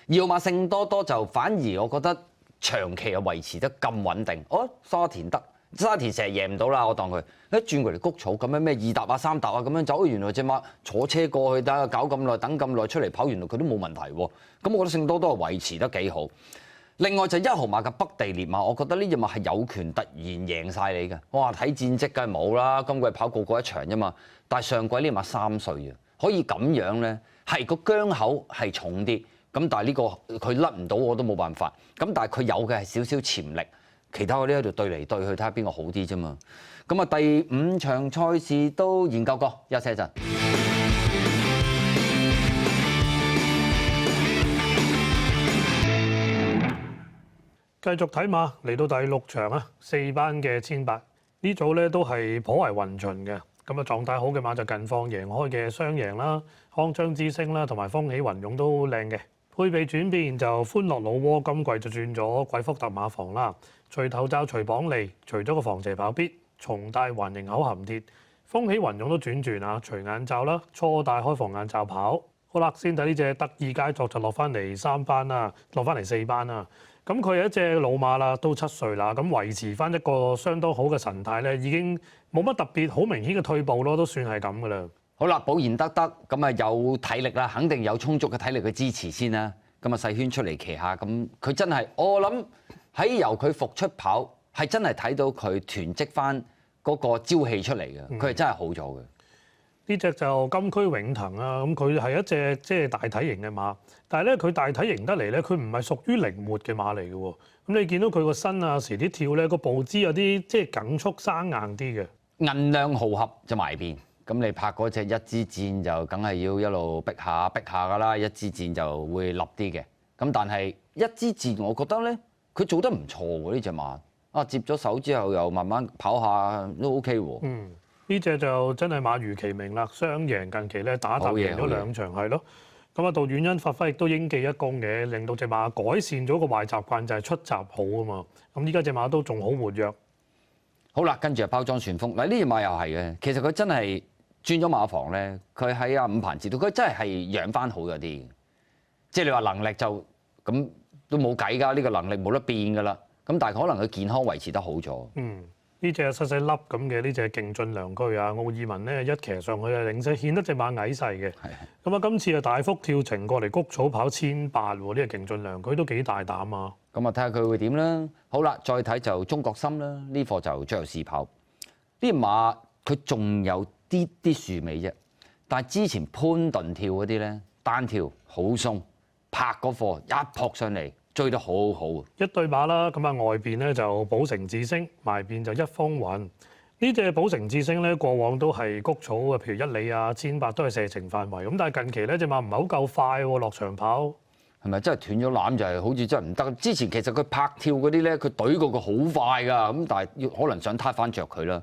二號馬勝多多就反而我覺得長期係維持得咁穩定。沙田成日贏唔到啦，我當佢一轉過嚟谷草咁樣咩2搭啊3搭啊咁樣走，原來隻馬坐車過去，搞咁耐等咁耐出嚟跑，原來佢都冇問題喎。咁我覺得勝多多係維持得幾好。另外就1號馬嘅北地烈馬，我覺得呢隻馬係有權突然贏晒你嘅。哇！睇戰績梗係冇啦，今季跑過一場啫嘛。但係上季呢馬3歲啊，可以咁樣咧，係個姜口係重啲。咁但係呢個佢甩唔到我都冇辦法。咁但係佢有嘅係少少潛力，其他嗰啲喺度對嚟對去睇下邊個好啲啫嘛。咁啊第5場賽事都研究過，休息一陣。繼續睇馬嚟到第6場啊，4班嘅18呢組咧都係頗為勻循嘅。咁啊狀態好嘅馬就近況贏開嘅雙贏啦、康昌之星啦同埋風起雲湧都靚嘅。配備轉變就歡樂老窩今季就轉咗貴福特馬房啦，隨頭罩隨綁利，除咗個防斜跑必，重戴環形口含鐵，風起雲湧都轉啊，隨眼罩啦，初戴開防眼罩跑。好啦，先睇呢隻得意佳作就落翻嚟3班啦，落翻嚟4班啦。咁佢係一隻老馬啦，都7歲啦，咁維持翻一個相當好嘅神態咧，已經冇乜特別好明顯嘅退步咯，都算係咁噶啦。好啦，保研得咁啊有體力啦，肯定有充足嘅體力去支持先啦。咁啊細圈出嚟騎下，咁佢真係我諗喺由佢復出跑，係真係睇到佢囤積翻嗰個朝氣出嚟嘅，佢係真係好咗嘅。呢隻就金區永騰啊，咁佢係一隻即係大體型嘅馬，但係咧佢大體型得嚟咧，佢唔係屬於靈活嘅馬嚟嘅喎。咁你見到佢個身啊，時啲跳咧個步姿有啲即係緊縮生硬啲嘅。銀量豪俠就埋邊。咁你拍嗰隻一支箭就梗係要一路逼下㗎啦，一支箭就會立啲嘅。咁但係一支箭我覺得咧，佢做得唔錯喎呢隻馬。接咗手之後又慢慢跑下都 OK 喎。呢隻就真係馬如其名啦，雙贏近期咧打贏咗2場係咯。咁啊杜遠恩發揮亦都應記一功嘅，令到隻馬改善咗個壞習慣就係出閘好啊嘛。咁依家隻馬都仲好活躍。好啦，跟住包裝旋風嗱，呢隻馬又係嘅，其實佢真係。轉咗馬房咧，佢喺阿伍鵬捷度，佢真係養翻好咗啲。即係你話能力就咁都冇計㗎，呢個能力冇得變㗎啦。咁但係可能佢健康維持得好咗。呢隻細細粒咁嘅呢隻勁進良駒啊，奧爾文咧一騎上去啊，領勢顯得隻馬矮細嘅。咁啊，今次啊大幅跳程過嚟谷草跑1800喎，呢個勁進良駒都幾大膽啊。咁啊，睇下佢會點啦。好啦，再睇就中國心啦，呢課就最後試跑。呢馬佢仲有啲樹尾啫，但係之前潘頓跳嗰啲咧單跳好鬆，拍嗰課一撲上嚟追得好好。一對馬啦，咁啊外邊咧就寶城智星，埋邊就一風雲。呢隻寶城智星咧過往都係谷草啊，譬如1里啊、1800都係射程範圍。咁但係近期咧隻馬唔係好夠快喎，落場跑。係咪真係斷咗纜就係好似真係唔得？之前其實佢拍跳嗰啲咧，佢懟過佢好快㗎，咁但係要可能想撻翻着佢啦。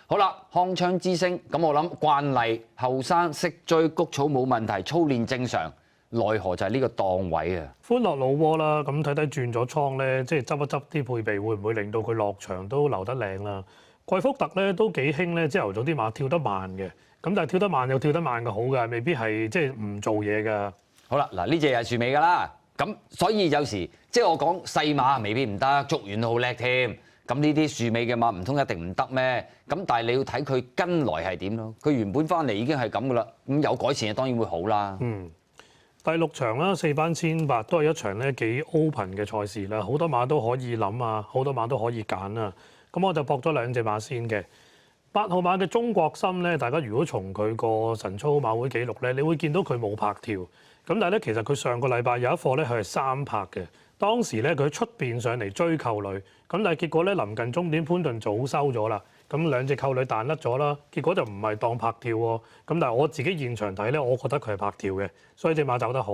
好啦，康槍之星，咁我諗慣例後生識追谷草冇問題，操練正常，奈何就係呢個檔位啊！歡樂老窩啦，咁睇睇轉咗倉咧，即係執一執啲配備，會唔會令到佢落場都留得靚啦？貴福特咧都幾興咧，朝頭早啲馬跳得慢嘅，咁但係跳得慢有跳得慢嘅好㗎，未必係即係唔做嘢㗎。好啦，嗱呢隻又係樹尾㗎啦，咁所以有時即係我講細馬未必唔得，捉完都好叻添。咁呢啲樹尾嘅馬唔通一定唔得咩？咁但係你要睇佢跟來係點咯。佢原本翻嚟已經係咁㗎啦，咁有改善嘅當然會好啦。第6場啦，4班1800都係一場咧幾 open 嘅賽事啦，好多馬都可以諗啊，好多馬都可以揀啊。咁我就搏咗2隻馬先嘅。8號馬嘅中國心咧，大家如果從佢個晨操馬會記錄咧，你會見到佢冇拍跳。咁但係咧，其實佢上個禮拜有一課咧，佢係3拍嘅。當時咧，佢喺出邊上嚟追扣女，咁但係結果咧，臨近終點潘頓早收咗啦。咁2隻扣女彈甩咗啦，結果就唔係當拍跳喎。咁但係我自己現場睇咧，我覺得佢係拍跳嘅，所以隻馬走得好。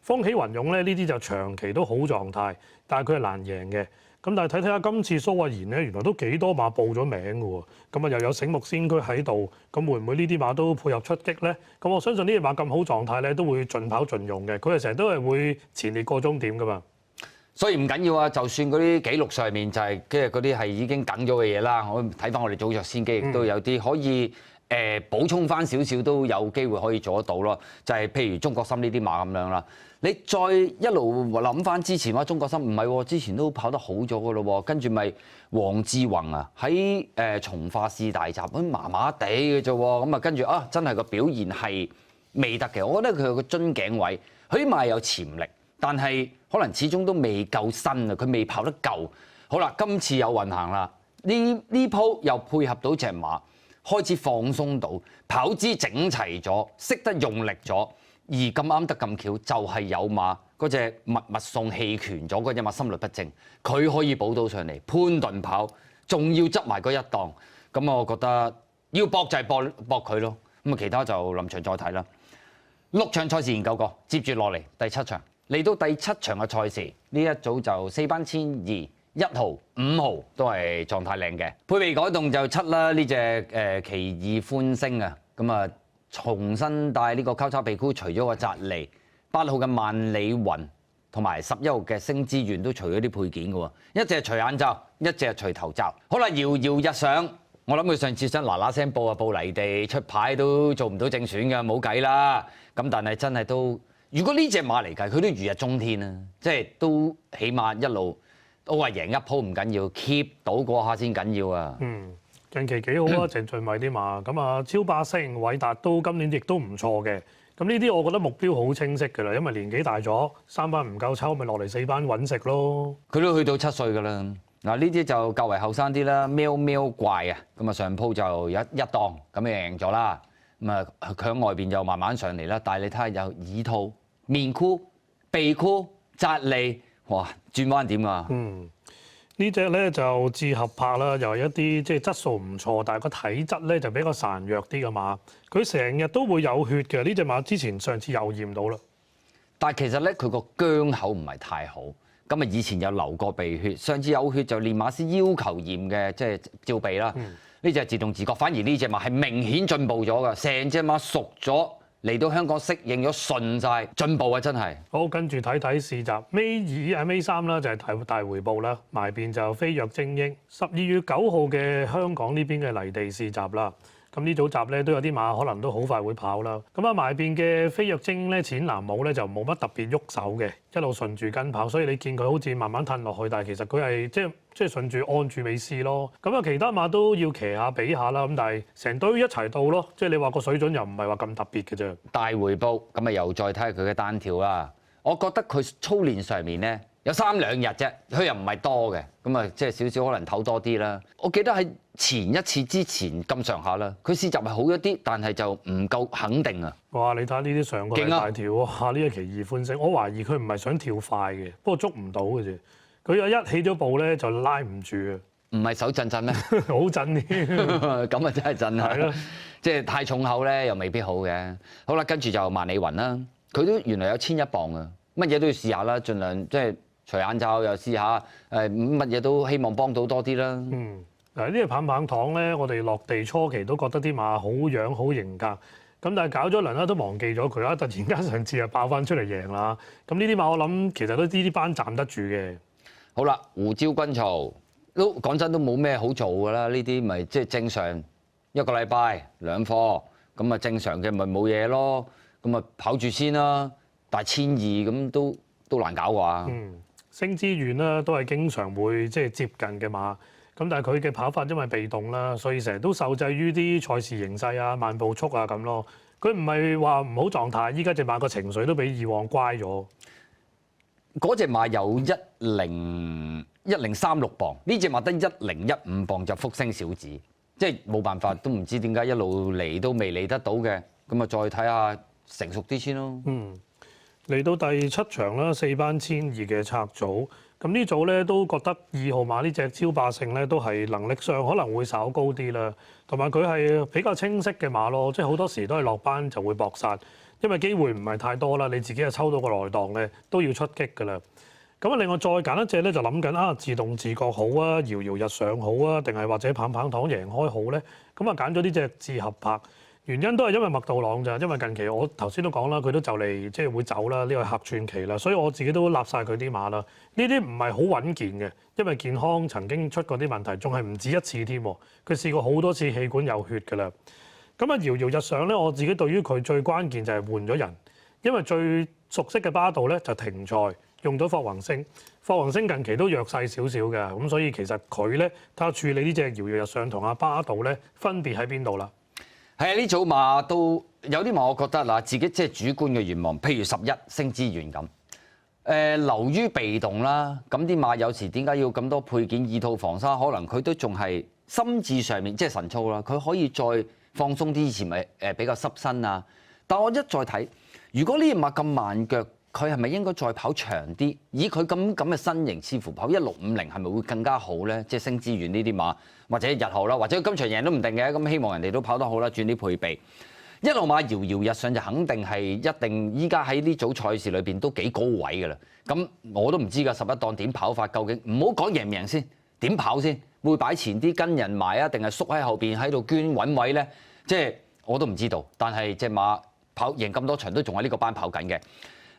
風起雲湧咧，呢啲就長期都好狀態，但係佢係難贏嘅。咁但係睇睇下今次蘇慧賢咧，原來都幾多馬報咗名嘅喎。咁啊又有醒目先驅喺度，咁會唔會呢啲馬都配合出擊咧？咁我相信呢隻馬咁好狀態咧，都會盡跑盡用嘅。佢係成日都係會前列過終點噶嘛。所以唔緊要啊，就算嗰啲記錄上面就係即係嗰啲係已經梗咗嘅嘢啦，我睇翻我哋早著先機亦都有啲可以補充翻少少都有機會可以做得到咯。就係譬如中國心呢啲馬咁樣啦，你再一路諗翻之前話中國心唔係喎，之前都跑得好咗嘅咯喎，跟住咪黃志宏啊喺從化市大集咁麻麻地嘅啫喎，咁啊跟住啊真係個表現係未得嘅，我覺得佢有個樽頸位，佢啲馬有潛力。但係可能始終都未夠新啊，佢未跑得夠。好啦，今次有運行啦，呢鋪又配合到隻馬，開始放鬆到，跑姿整齊咗，識得用力咗，而咁啱得咁巧，就係有馬嗰隻密送棄權咗嗰隻馬心律不正，佢可以補到上嚟，潘頓跑，仲要執埋嗰一檔，咁我覺得要搏就係搏佢咯。咁啊，其他就臨場再睇啦。6場賽事研究過，接住落嚟第7場。嚟到第7場嘅賽事，呢一組就4班1200、1號、5號都係狀態靚嘅。配備改動就7啦，呢隻奇異歡聲啊，咁啊重新帶呢個交叉鼻箍，除咗個扎利，8號嘅萬里雲同埋11號嘅星之願都除咗啲配件嘅喎，一隻係除眼罩，一隻係除頭罩。好啦，遙遙日上，我諗佢上次想嗱報報泥地出牌都做唔到正選嘅，冇計啦。咁但係真係都。如果呢隻馬嚟計，佢都如日中天啊！即係都起碼一路都話贏一鋪唔緊要 ，keep 到嗰下先緊要啊！近期幾好啊，鄭俊偉啲馬咁啊，超霸星偉達都今年亦都唔錯嘅。咁呢啲我覺得目標好清晰㗎啦，因為年紀大咗，3班唔夠抽，咪落嚟4班揾食咯。佢都去到7歲㗎啦。嗱呢啲就較為後生啲啦，喵喵怪啊！咁啊上鋪就一檔咁就贏咗啦。咁啊佢喺外邊就慢慢上嚟啦，但係你睇下有耳套。面箍、鼻箍、扎利，哇！轉彎點啊？呢隻咧就智合拍啦，又係一啲即係質素唔錯，但係個體質咧就比較孱弱啲嘅馬。佢成日都會有血嘅，呢隻馬之前上次又驗到啦。但係其實咧佢個姜口唔係太好，咁啊以前有流過鼻血，上次有血就練馬師要求驗嘅，即係照鼻啦。呢隻係自動自覺，反而呢隻馬係明顯進步咗㗎，成隻馬熟咗。嚟到香港適應咗順晒，進步啊！真係好，跟住睇睇試集尾3啦，就係大回報啦，埋邊就飛躍精英。12月9號嘅香港呢邊嘅泥地試集啦，咁呢組集咧都有啲馬可能都好快會跑啦。咁啊埋邊嘅飛躍精英咧，淺藍帽咧就冇乜特別喐手嘅，一路順住跟跑，所以你見佢好似慢慢褪落去，但係其實佢係即係順住按住尾試咯。咁啊其他馬都要騎下比下啦，咁但係成堆一齊到咯，即係你話個水準又唔係話咁特別嘅啫。大回報咁啊，又再睇下佢嘅單跳啦。我覺得佢操練上面咧有3兩日啫，佢又唔係多嘅，咁啊即係少少可能唞多啲啦。我記得喺前一次之前咁上下啦，佢試集係好一啲，但係就唔夠肯定啊。哇！你睇下呢啲上個禮拜跳，哇！呢一奇異歡聲，我懷疑佢唔係想跳快嘅，不過捉唔到嘅啫。佢有一起咗步咧就拉唔住啊！唔係手震咩？好震添，咁啊真係震啊！係咯，即係太重口咧又未必好嘅。好啦，跟住就萬里雲啦，佢都原來有1100磅啊，乜嘢都要試下啦，盡量即係除眼罩又試下，乜嘢都希望幫到多啲啦。嗱，呢隻棒棒糖咧，我哋落地初期都覺得啲馬好樣好型格，咁但係搞咗輪啦都忘記咗佢啦，突然間上次又爆翻出嚟贏啦。咁呢啲馬我諗其實都呢啲班站得住嘅。好啦，胡椒軍曹都講真都冇咩好做㗎啦，呢啲咪即係正常一個禮拜兩課，咁啊正常嘅咪冇嘢咯，咁啊跑住先啦。但係1200咁都難搞啩。星之源啦，都係經常會即係接近嘅馬。咁但係佢嘅跑法因為被動啦，所以成日都受制於啲賽事形勢啊、慢步速啊咁咯。佢唔係話唔好狀態，依家隻馬個情緒都比以往乖咗。嗰隻馬有1036磅，呢隻馬得1015磅就福星小子，即係冇辦法，都唔知點解一路嚟都未嚟得到嘅，咁啊再睇下成熟啲先咯。嚟到第7場啦，4班1200嘅策組。咁呢組咧都覺得2號馬呢隻超霸勝咧都係能力上可能會稍高啲啦，同埋佢係比較清晰嘅馬咯，即係好多時都係落班就會搏殺，因為機會唔係太多啦，你自己又抽到個內檔咧都要出擊㗎啦。咁啊，另外再揀一隻咧就諗緊啊，自動自覺好啊，搖搖日上好啊，定係或者棒棒糖贏開好咧？咁啊揀咗呢隻自合拍。原因都係因為麥道朗咋，因為近期我頭先都講啦，佢都就嚟即係會走啦，呢個客串期啦，所以我自己都立晒佢啲馬啦。呢啲唔係好穩健嘅，因為健康曾經出過啲問題，仲係唔止一次添。佢試過好多次氣管有血㗎啦。咁啊，搖搖日上咧，我自己對於佢最關鍵就係換咗人，因為最熟悉嘅巴道咧就停賽，用咗霍宏星。霍宏星近期都弱勢少少嘅，咁所以其實佢咧睇下處理呢隻搖搖日上同阿巴道咧分別喺邊度啦。係啊，呢組馬都有啲馬，我覺得嗱，自己即係主觀嘅願望，譬如11星之源咁。流於被動啦，咁啲馬有時點解要咁多配件2套防沙？可能佢都仲係心智上面即係神操啦，佢可以再放鬆啲，以前咪比較濕身啊。但我一再睇，如果呢隻馬咁慢腳，佢係咪應該再跑長啲？以佢咁嘅身形，似乎跑1650係咪會更加好咧？即係星之源呢啲馬，或者日後啦，或者今場贏都唔定嘅。咁希望人哋都跑得好啦，轉啲配備。1號馬搖搖日上就肯定係一定，依家喺呢組賽事裏邊都幾高位㗎啦。咁我都唔知㗎，11檔點跑法究竟？唔好講贏唔贏先，點跑先？會擺前啲跟人埋啊，定係縮喺後邊喺度捐揾位咧？即係我都唔知道。但係隻馬跑贏咁多場都仲喺呢個班跑緊嘅。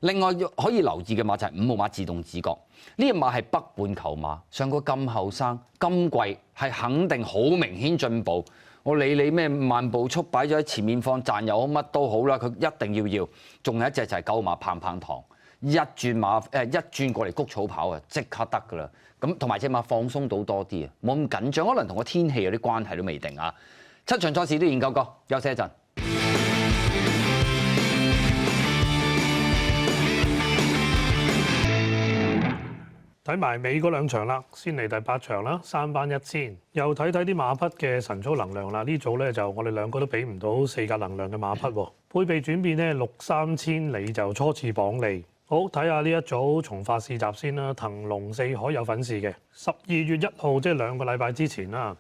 另外可以留意嘅馬就係5號馬自動自覺，呢隻馬係北半球馬，上個咁後生，今季係肯定好明顯進步。我理你咩慢步速擺咗喺前面放賺又好乜都好啦，佢一定要。仲有一隻就係9號馬棒棒糖，一轉過嚟谷草跑啊，即刻得㗎啦。咁同埋隻馬放鬆到多啲啊，冇咁緊張，可能同個天氣有啲關係都未定啊。7場賽事都研究過，休息一陣。睇埋尾嗰2場啦，先嚟第8場啦，3班1000，又睇睇啲馬匹嘅神操能量啦。呢組咧就我哋兩個都比唔到4格能量嘅馬匹喎。配備轉變咧，6、3千里就初次綁利。好，睇下呢一組從化試閘先啦。騰龍4海有份試嘅，12月1號即係2個禮拜之前啦。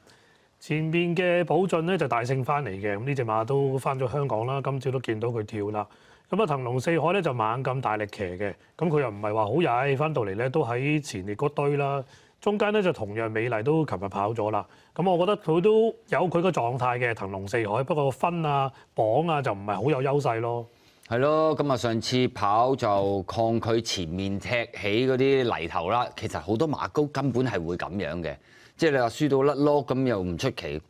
前面嘅寶駿咧就大勝翻嚟嘅，咁呢隻馬都翻咗香港啦。今朝都見到佢跳啦。咁啊，騰龍4海咧就猛咁大力騎嘅，咁佢又唔係話好曳，翻到嚟咧都喺前列嗰堆啦。中間咧就同樣美麗都琴日跑咗啦。咁我覺得佢都有佢個狀態嘅騰龍4海，不過分啊磅啊就唔係好有優勢咯。係咯，咁啊上次跑就抗拒前面踢起嗰啲泥頭啦。其實好多馬高根本係會咁樣嘅，即係你話輸到甩碌咁又唔出奇。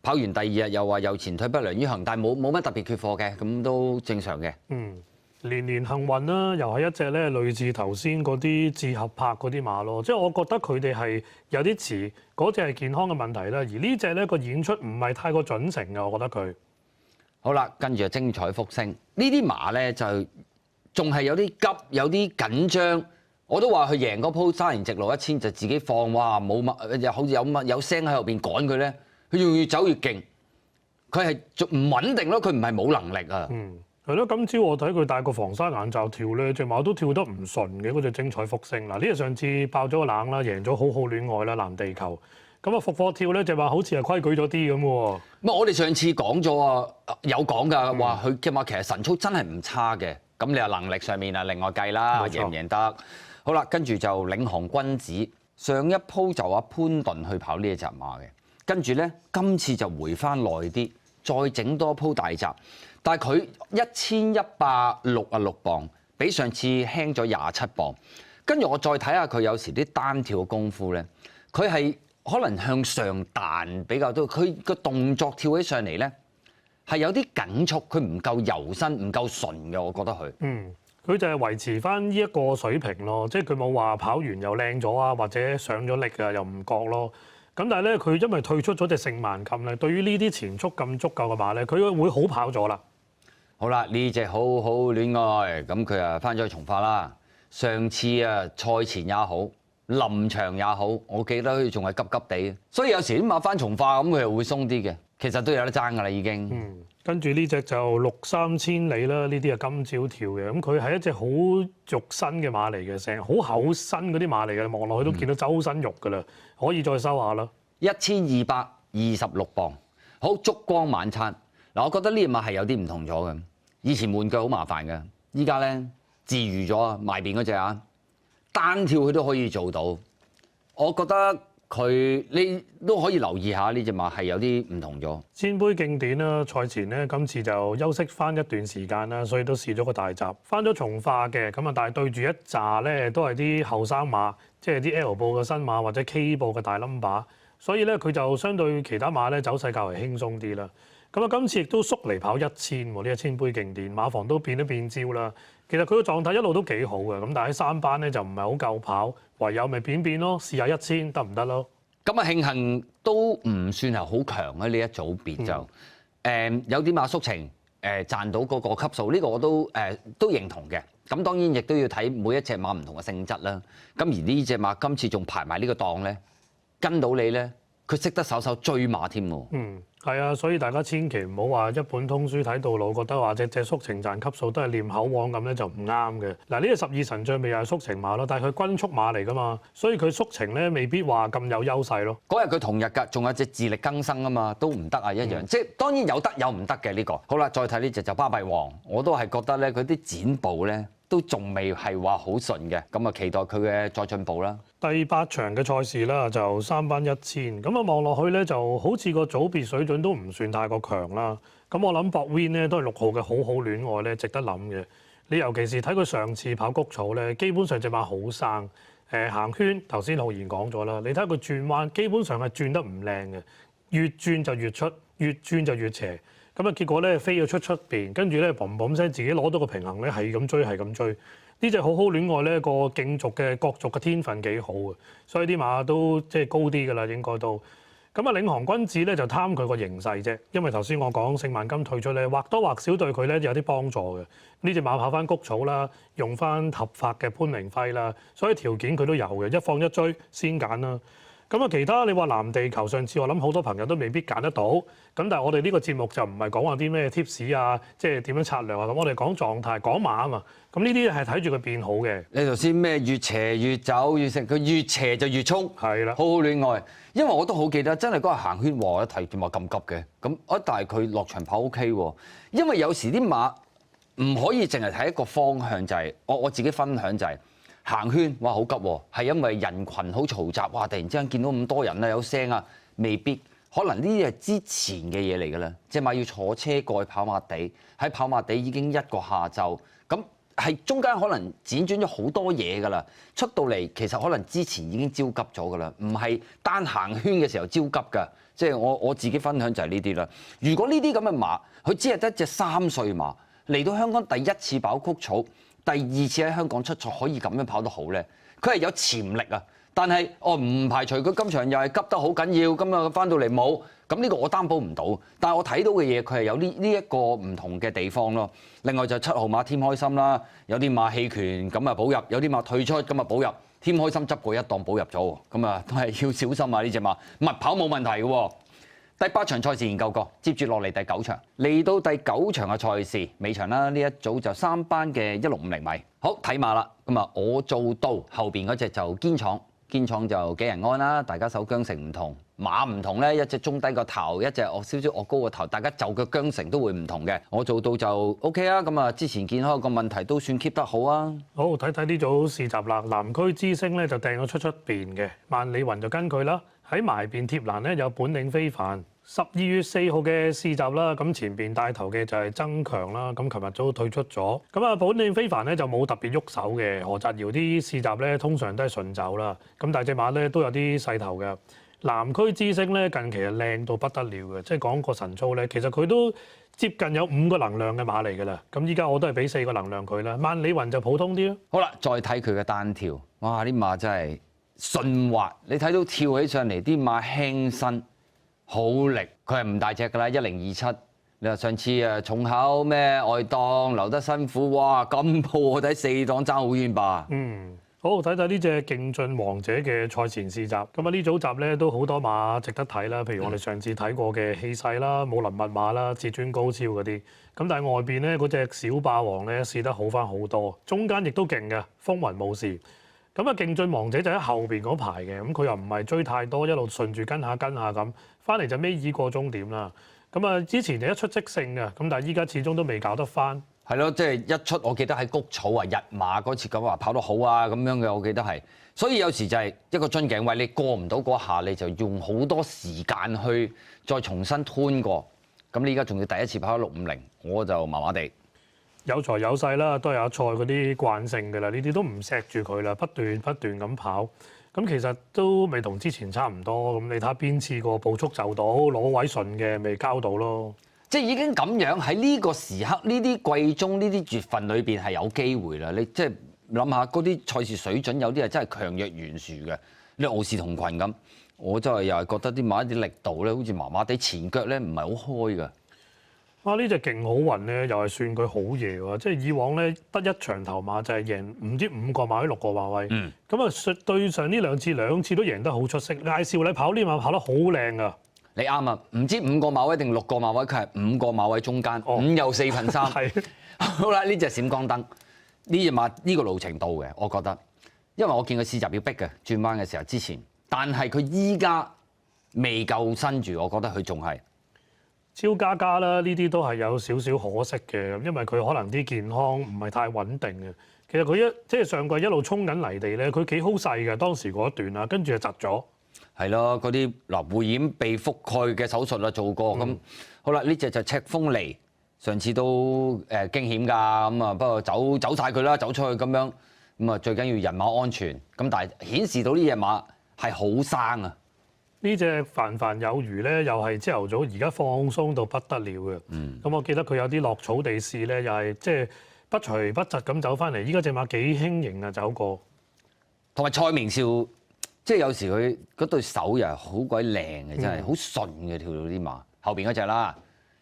跑完第2日又話右前腿不良於行，但係冇乜特別缺貨嘅，咁都正常嘅。年年幸運啦，又係一隻咧類似頭先嗰啲自合拍嗰啲馬咯，即係我覺得佢哋係有啲似嗰隻係健康嘅問題啦，而呢隻咧個演出唔係太過準成嘅，我覺得佢。好啦，跟住就精彩復星呢啲馬咧就仲係有啲急，有啲緊張。我都話佢贏嗰鋪沙田直路1000就自己放，哇冇乜又好似有聲喺後邊趕佢咧。佢越走越勁，佢係唔穩定咯，佢唔係冇能力啊。係咯，今朝我睇佢戴個防沙眼罩跳咧，隻馬都跳得唔順嘅嗰隻精彩復星嗱，呢隻上次爆咗個冷啦，贏咗好好戀愛啦藍地球，咁啊復課跳咧隻馬好似係規矩咗啲咁喎。我哋上次講咗啊，有講㗎，話佢隻馬其實神操真係唔差嘅，咁你又能力上面啊另外計啦，冇錯贏唔贏得？好啦，跟住就領航君子，上一鋪就阿潘頓去跑呢一隻馬嘅，跟住咧今次就回翻耐啲，再整多鋪大閘，但係佢1166磅，比上次輕咗27磅。跟住我再睇下佢有時啲單跳嘅功夫咧，佢係可能向上彈比較多，佢個動作跳起上嚟咧係有啲緊促，佢唔夠柔身，唔夠順嘅，我覺得佢。佢就係維持翻呢一個水平咯，即係佢冇話跑完又靚咗啊，或者上咗力啊又唔覺咯。咁但係咧，佢因為退出咗隻聖萬金咧，對於呢啲前速咁足夠嘅馬咧，佢會好跑咗啦。好啦，呢隻好好戀愛，咁佢啊翻咗去從化啦。上次啊賽前也好，臨場也好，我記得佢仲係急急地，所以有時啲馬翻從化咁佢又會鬆啲嘅，其實都有得爭㗎啦已經。跟住呢隻就6-3千里啦，呢啲係金朝跳嘅，咁佢係一隻好肉身嘅馬嚟嘅，成好厚身嗰啲馬嚟嘅，望落去都見到周身肉㗎啦，可以再收下啦。1226磅，好燭光晚餐嗱，我覺得呢隻馬係有啲唔同咗嘅。以前換腳好麻煩嘅，依家咧自娛咗啊，埋邊嗰隻啊，單跳佢都可以做到。我覺得佢你都可以留意下呢隻馬係有啲唔同咗。千杯競典啦，賽前咧今次就休息翻一段時間啦，所以都試咗個大閘，翻咗從化嘅咁啊，但係對住一紮咧都係啲後生馬，即係啲 L 部嘅新馬或者 K 部嘅大 number， 所以咧佢就相對其他馬咧走勢較為輕鬆啲啦。咁啊，今次亦都縮嚟跑1000喎，呢一千杯競典，馬房都變一變招啦。其實佢個狀態一路都幾好嘅，咁但係喺3班咧就唔係好夠跑，唯有咪變變咯，試下1000得唔得咯？咁啊，慶幸都唔算係好強喺呢一組別就，有啲馬縮程賺到嗰個級數，呢個我都認同嘅。咁當然亦都要睇每一隻馬唔同嘅性質啦。咁而呢隻馬今次仲排埋呢個檔咧，跟到你咧，佢識得手追馬添喎。係啊，所以大家千祈唔好話一本通書睇到老，覺得話隻縮程賺級數都係念口簧咁咧就唔啱嘅。嗱，呢個12神將咪又係縮程馬咯，但係佢均速馬嚟噶嘛，所以佢縮程咧未必話咁有優勢咯。嗰日佢同日㗎，仲有隻自力更生啊嘛，都唔得啊一樣，即係當然有得有唔得嘅呢個。好啦，再睇呢隻就巴閉王，我都係覺得咧佢啲展步咧都仲未係話好順嘅，咁啊期待佢嘅再進步啦。第8場嘅賽事啦，就3班1000，咁啊望落去咧就好似個組別水準都唔算太過強啦。咁我諗博 Win 咧都係6號嘅好好戀愛咧，值得諗嘅。你尤其是睇佢上次跑谷草咧，基本上隻馬好生，行圈頭先浩然講咗啦。你睇佢轉彎，基本上係轉得唔靚嘅，越轉就越出，越轉就越斜。咁啊結果咧飛咗出邊，跟住咧砰砰聲自己攞到個平衡咧，係咁追係咁追。呢隻好好戀愛咧，個競逐嘅角逐嘅天分幾好嘅，所以啲馬都即係高啲㗎啦，應該都。咁啊，領航君子咧就貪佢個形勢啫，因為頭先我講聖萬金退出咧，或多或少對佢咧有啲幫助嘅。呢隻馬跑翻谷草啦，用翻合法嘅潘明輝啦，所以條件佢都有嘅，一放一追先揀啦。咁啊，其他你話藍地球上次我諗好多朋友都未必揀得到，咁但係我哋呢個節目就唔係講話啲咩 tips 啊，即係點樣策略啊，咁我哋講狀態講馬啊嘛，咁呢啲係睇住佢變好嘅。你頭先咩越斜越走越成，佢越斜就越衝，係啦，好好戀愛。因為我都好記得，真係嗰日行圈喎，一睇點話咁急嘅，咁但係佢落場跑 OK 喎。因為有時啲馬唔可以淨係睇一個方向，就係我自己分享就係。行圈哇好急喎，係因為人群好嘈雜，哇突然之間見到咁多人啊有聲啊，未必可能呢啲係之前嘅嘢嚟㗎啦。隻馬要坐車過去跑馬地，喺跑馬地已經一個下晝，咁係中間可能輾轉咗好多嘢㗎啦。出到嚟其實可能之前已經焦急咗㗎啦，唔係單行圈嘅時候焦急㗎。即係我自己分享就係呢啲啦。如果呢啲咁嘅馬，佢只係得隻3歲馬嚟到香港第一次跑谷草。第2次喺香港出賽可以咁樣跑得好咧，佢係有潛力啊！但係唔排除佢今場又係急得好緊要，咁啊翻到嚟冇，咁呢個我擔保唔到。但係我睇到嘅嘢，佢係有呢一個唔同嘅地方咯。另外就7號馬添開心啦，有啲馬棄權咁啊保入，有啲馬退出咁啊保入。添開心執過一檔保入咗，咁啊都係要小心啊呢隻馬，密跑冇問題嘅喎。第8場賽事研究過，接住落嚟第9場，嚟到第9場嘅賽事尾場啦，呢一組就3班嘅1650米，好睇馬啦。咁啊，我做到後邊嗰隻就堅闖堅闖就幾人安啦，大家守韁繩唔同，馬唔同咧，一隻中低個頭，一隻少少惡高個頭，大家就腳韁繩都會唔同嘅。我做到就 OK 啊，咁啊之前健康個問題都算 keep 得好啊。好，睇睇呢組試集啦，南區之星咧就掟咗出邊嘅，萬里雲就跟佢啦。喺埋邊貼欄咧有本領非凡。12月4號嘅試集啦，咁前邊帶頭嘅就係曾強啦，咁琴日都退出咗。咁啊，本領非凡咧就冇特別喐手嘅，何澤堯啲試集咧通常都係順走啦。咁但係隻馬咧都有啲勢頭嘅。南區之星咧近期係靚到不得了嘅，即係講個神操咧，其實佢都接近有5個能量嘅馬嚟㗎啦。咁依家我都係俾4個能量佢啦。萬里雲就普通啲咯。好啦，再睇佢嘅單跳，哇！啲馬真係順滑，你睇到跳起上嚟啲馬輕身。好力，佢係唔大隻㗎啦，1027。你話上次重口咩外檔留得辛苦，哇！咁鋪我睇4檔爭好遠吧？好睇睇呢隻勁進王者嘅賽前試集。咁啊呢組集咧都好多馬值得睇啦，譬如我哋上次睇過嘅氣勢啦、武林密碼啦、至尊高超嗰啲。咁但係外邊咧嗰隻小霸王咧試得好翻好多，中間亦都勁嘅，風雲冇事。咁啊，勁進王者就喺後邊嗰排嘅，咁佢又唔係追太多，一路順住跟下咁，翻嚟就尾二過終點啦。咁啊，之前就一出即勝嘅，咁但係依家始終都未搞得翻。係咯，即係一出，我記得喺谷草啊，日馬嗰次咁話跑得好啊，咁樣嘅，我記得係。所以有時就係一個樽頸位，你過唔到嗰下，你就用好多時間去再重新吞過。咁你依家仲要第一次跑650，我就麻麻地。有財有勢啦，都係阿賽嗰啲慣性㗎啦，呢啲都唔錫住佢啦，不斷咁跑。咁其實都未同之前差唔多。咁你睇下邊次個步速就到，攞位順嘅未交到咯。即係已經咁樣喺呢個時刻、呢啲季中、呢啲月份裏邊係有機會啦。你即係諗下嗰啲賽事水準，有啲係真係強弱懸殊嘅。你傲視同群咁，我真係又係覺得啲馬啲力度咧，好似麻麻地，前腳咧唔係好開㗎。哇！呢隻勁好運咧，又係算佢好嘢喎。即係以往咧得一場頭馬就係贏唔知5個馬位、6個馬位。咁啊對上呢兩次都贏得好出色。艾少禮跑呢馬跑得好靚啊！你啱啊，唔知5個馬位定6個馬位，佢係5個馬位中間，5又4分3。係好啦，呢隻閃光燈，呢隻馬呢個路程到嘅，我覺得，因為我見佢試集要逼嘅轉彎嘅時候之前，但係佢依家未夠身住，我覺得佢仲係。超加加啦，呢啲都係有少少可惜嘅，因為佢可能啲健康唔係太穩定嘅。其實佢即係上季一路衝緊泥地咧，佢幾好勢嘅當時嗰一段啊，跟住就窒咗。係咯，嗰啲會染被覆蓋嘅手術啦做過咁。好啦，呢隻就赤風梨，上次都驚險㗎咁啊，不過走晒佢啦，走出去咁樣咁啊，最緊要人馬安全。咁但係顯示到呢隻馬係好生啊！呢隻凡凡有餘咧，又係朝頭早而家放鬆到不得了嘅。咁我記得佢有啲落草地試咧，又係即係不隨不疾咁走翻嚟。依家隻馬幾輕盈啊，走過。同埋蔡明少，即係有時佢嗰對手又係好鬼靚嘅，真係好順嘅跳到啲馬。後邊嗰隻啦，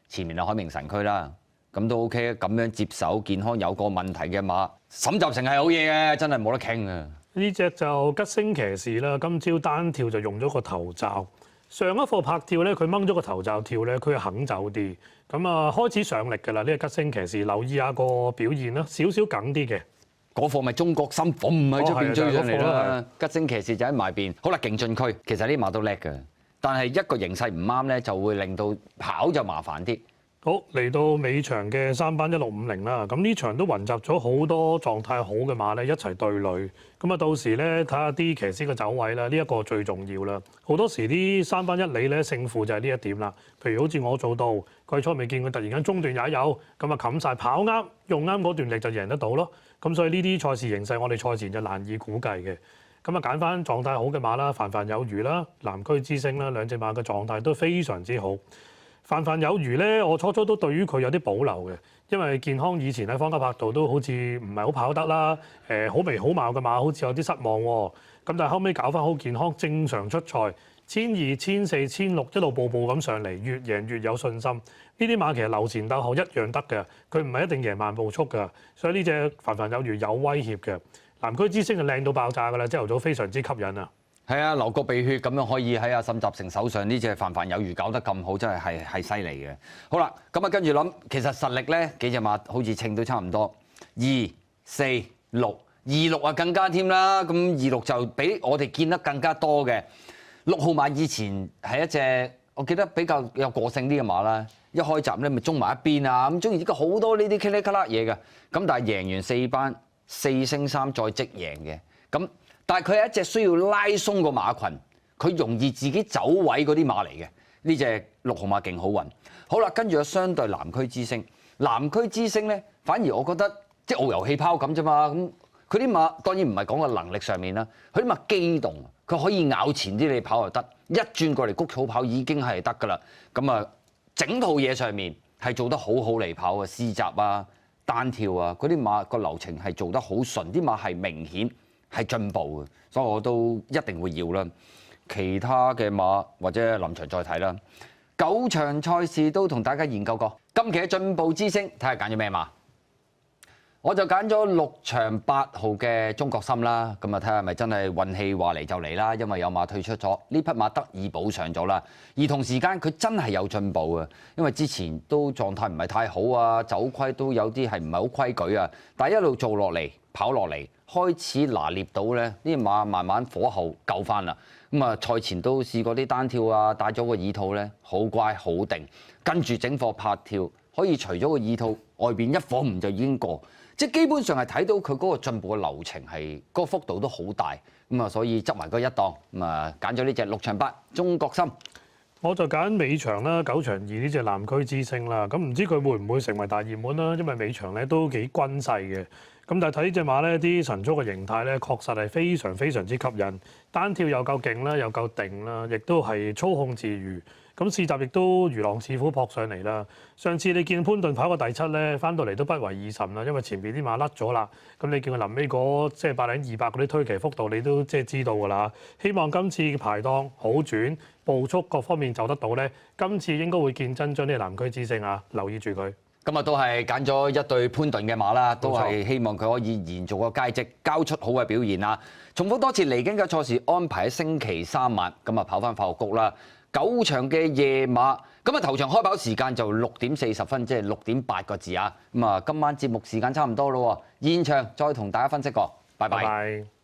前面係海明神區啦，咁都 OK。咁樣接手健康有個問題嘅馬，沈集成係好嘢嘅，真係冇得傾啊！呢隻就吉星騎士啦，今朝單跳就用咗個頭罩。上一課拍跳咧，佢掹咗個頭罩跳咧，佢肯走啲。咁啊，開始上力㗎啦！呢個吉星騎士，留意下個表現啦，少少梗啲嘅。嗰課咪中國心火唔喺出邊追上嚟啦。吉星騎士就喺埋邊。好啦，勁進區其實呢馬都叻嘅，但係一個形勢唔啱咧，就會令到跑就麻煩啲。好，嚟到尾場嘅3班1650啦，咁呢場都雲集咗好多狀態好嘅馬咧一齊對壘，咁啊到時咧睇下啲騎師嘅走位啦，呢一個最重要啦。好多時啲3班1里咧勝負就係呢一點啦。譬如好似我做到季初未見佢突然間中段也有，咁啊冚晒跑啱，用啱嗰段力就贏得到咯。咁所以呢啲賽事形勢我哋賽前就難以估計嘅。咁啊揀翻狀態好嘅馬啦，凡凡有餘啦，南區之星啦，兩隻馬嘅狀態都非常之好。凡凡有餘咧，我初都對於佢有啲保留嘅，因為健康以前喺方家柏道都好似唔係好跑得啦，好眉好貌嘅馬好似有啲失望喎。咁但係後尾搞翻好健康，正常出賽，1200、1400、1600一路步步咁上嚟，越贏越有信心。呢啲馬其實留前鬥後一樣得嘅，佢唔係一定贏慢步速㗎，所以呢隻凡凡有餘有威脅嘅。南區之星就靚到爆炸㗎啦，朝頭早非常之吸引啊！係啊，流個鼻血咁樣可以喺阿沈集成手上，呢隻凡凡有餘搞得咁好，真係犀利嘅。好啦，咁啊跟住諗，其實實力咧幾隻馬好似稱都差唔多，2、4、6、1、26啊更加添啦，咁26就比我哋見得更加多嘅。6號馬以前係一隻我記得比較有個性啲嘅馬啦，一開閘咧咪中埋一邊啊，咁中意呢個好多呢啲茄哩卡啦嘢嘅，咁但係贏完4班4勝3再即贏嘅，咁但係佢係一隻需要拉鬆個馬群，佢容易自己走位嗰啲馬嚟嘅，呢隻6號馬勁好運。好啦，跟住有相對南區之星，南區之星咧反而我覺得即係遨遊氣泡咁啫嘛，咁佢啲馬當然唔係講個能力上面啦，佢啲馬機動，佢可以咬前啲你跑就得，一轉過嚟谷草跑已經係得㗎啦。咁啊，整套嘢上面係做得好好嚟跑嘅，試閘啊、單跳啊，嗰啲馬個流程係做得好順，啲馬係明顯係進步嘅，所以我都一定會要啦。其他嘅馬或者臨場再睇啦。9場賽事都同大家研究過，今期嘅進步之星睇下揀咗咩馬。我就揀咗6場8號嘅中國心啦，咁啊睇下係咪真係運氣話嚟就嚟啦，因為有馬退出咗，呢匹馬得以補上咗啦，而同時間佢真係有進步啊，因為之前都狀態唔係太好啊，走規都有啲係唔係好規矩啊，但係一路做落嚟跑落嚟，開始拿捏到咧，呢啲馬慢慢火候夠翻啦，咁啊賽前都試過啲單跳啊，帶咗個耳套咧，好乖好定，跟住整課拍跳，可以除咗個耳套外邊一火唔就已經過。即係基本上係睇到佢嗰個進步嘅流程係嗰個幅度都好大，咁啊所以執埋嗰一檔，咁啊揀咗呢隻6場8中國心。我就揀尾場啦，9場2呢隻南區之星啦。咁唔知佢會唔會成為大熱門啦？因為尾場咧都幾均勢嘅。咁但係睇呢隻馬咧，啲晨操嘅形態咧，確實係非常非常之吸引。單跳又夠勁啦，又夠定啦，亦都係操控自如。咁試閘亦都如狼似虎撲上嚟啦。上次你見潘頓跑過第7咧，翻到嚟都不為已甚啦，因為前邊啲馬甩咗啦。咁你見佢臨尾嗰即係100、200嗰啲推騎幅度，你都即係知道㗎啦。希望今次排檔好轉，步速各方面走得到咧，今次應該會見真章呢個南區之星啊！留意住佢。今日都係揀咗一對潘頓嘅馬啦，都係希望佢可以延續個佳績，交出好嘅表現啦。重複多次，嚟緊嘅賽事安排喺星期3晚，咁啊跑翻發育谷啦。9場嘅夜馬，咁啊頭場開跑時間就6點40分，即係6點8個字啊。咁啊今晚節目時間差唔多咯，現場再同大家分析過，拜拜。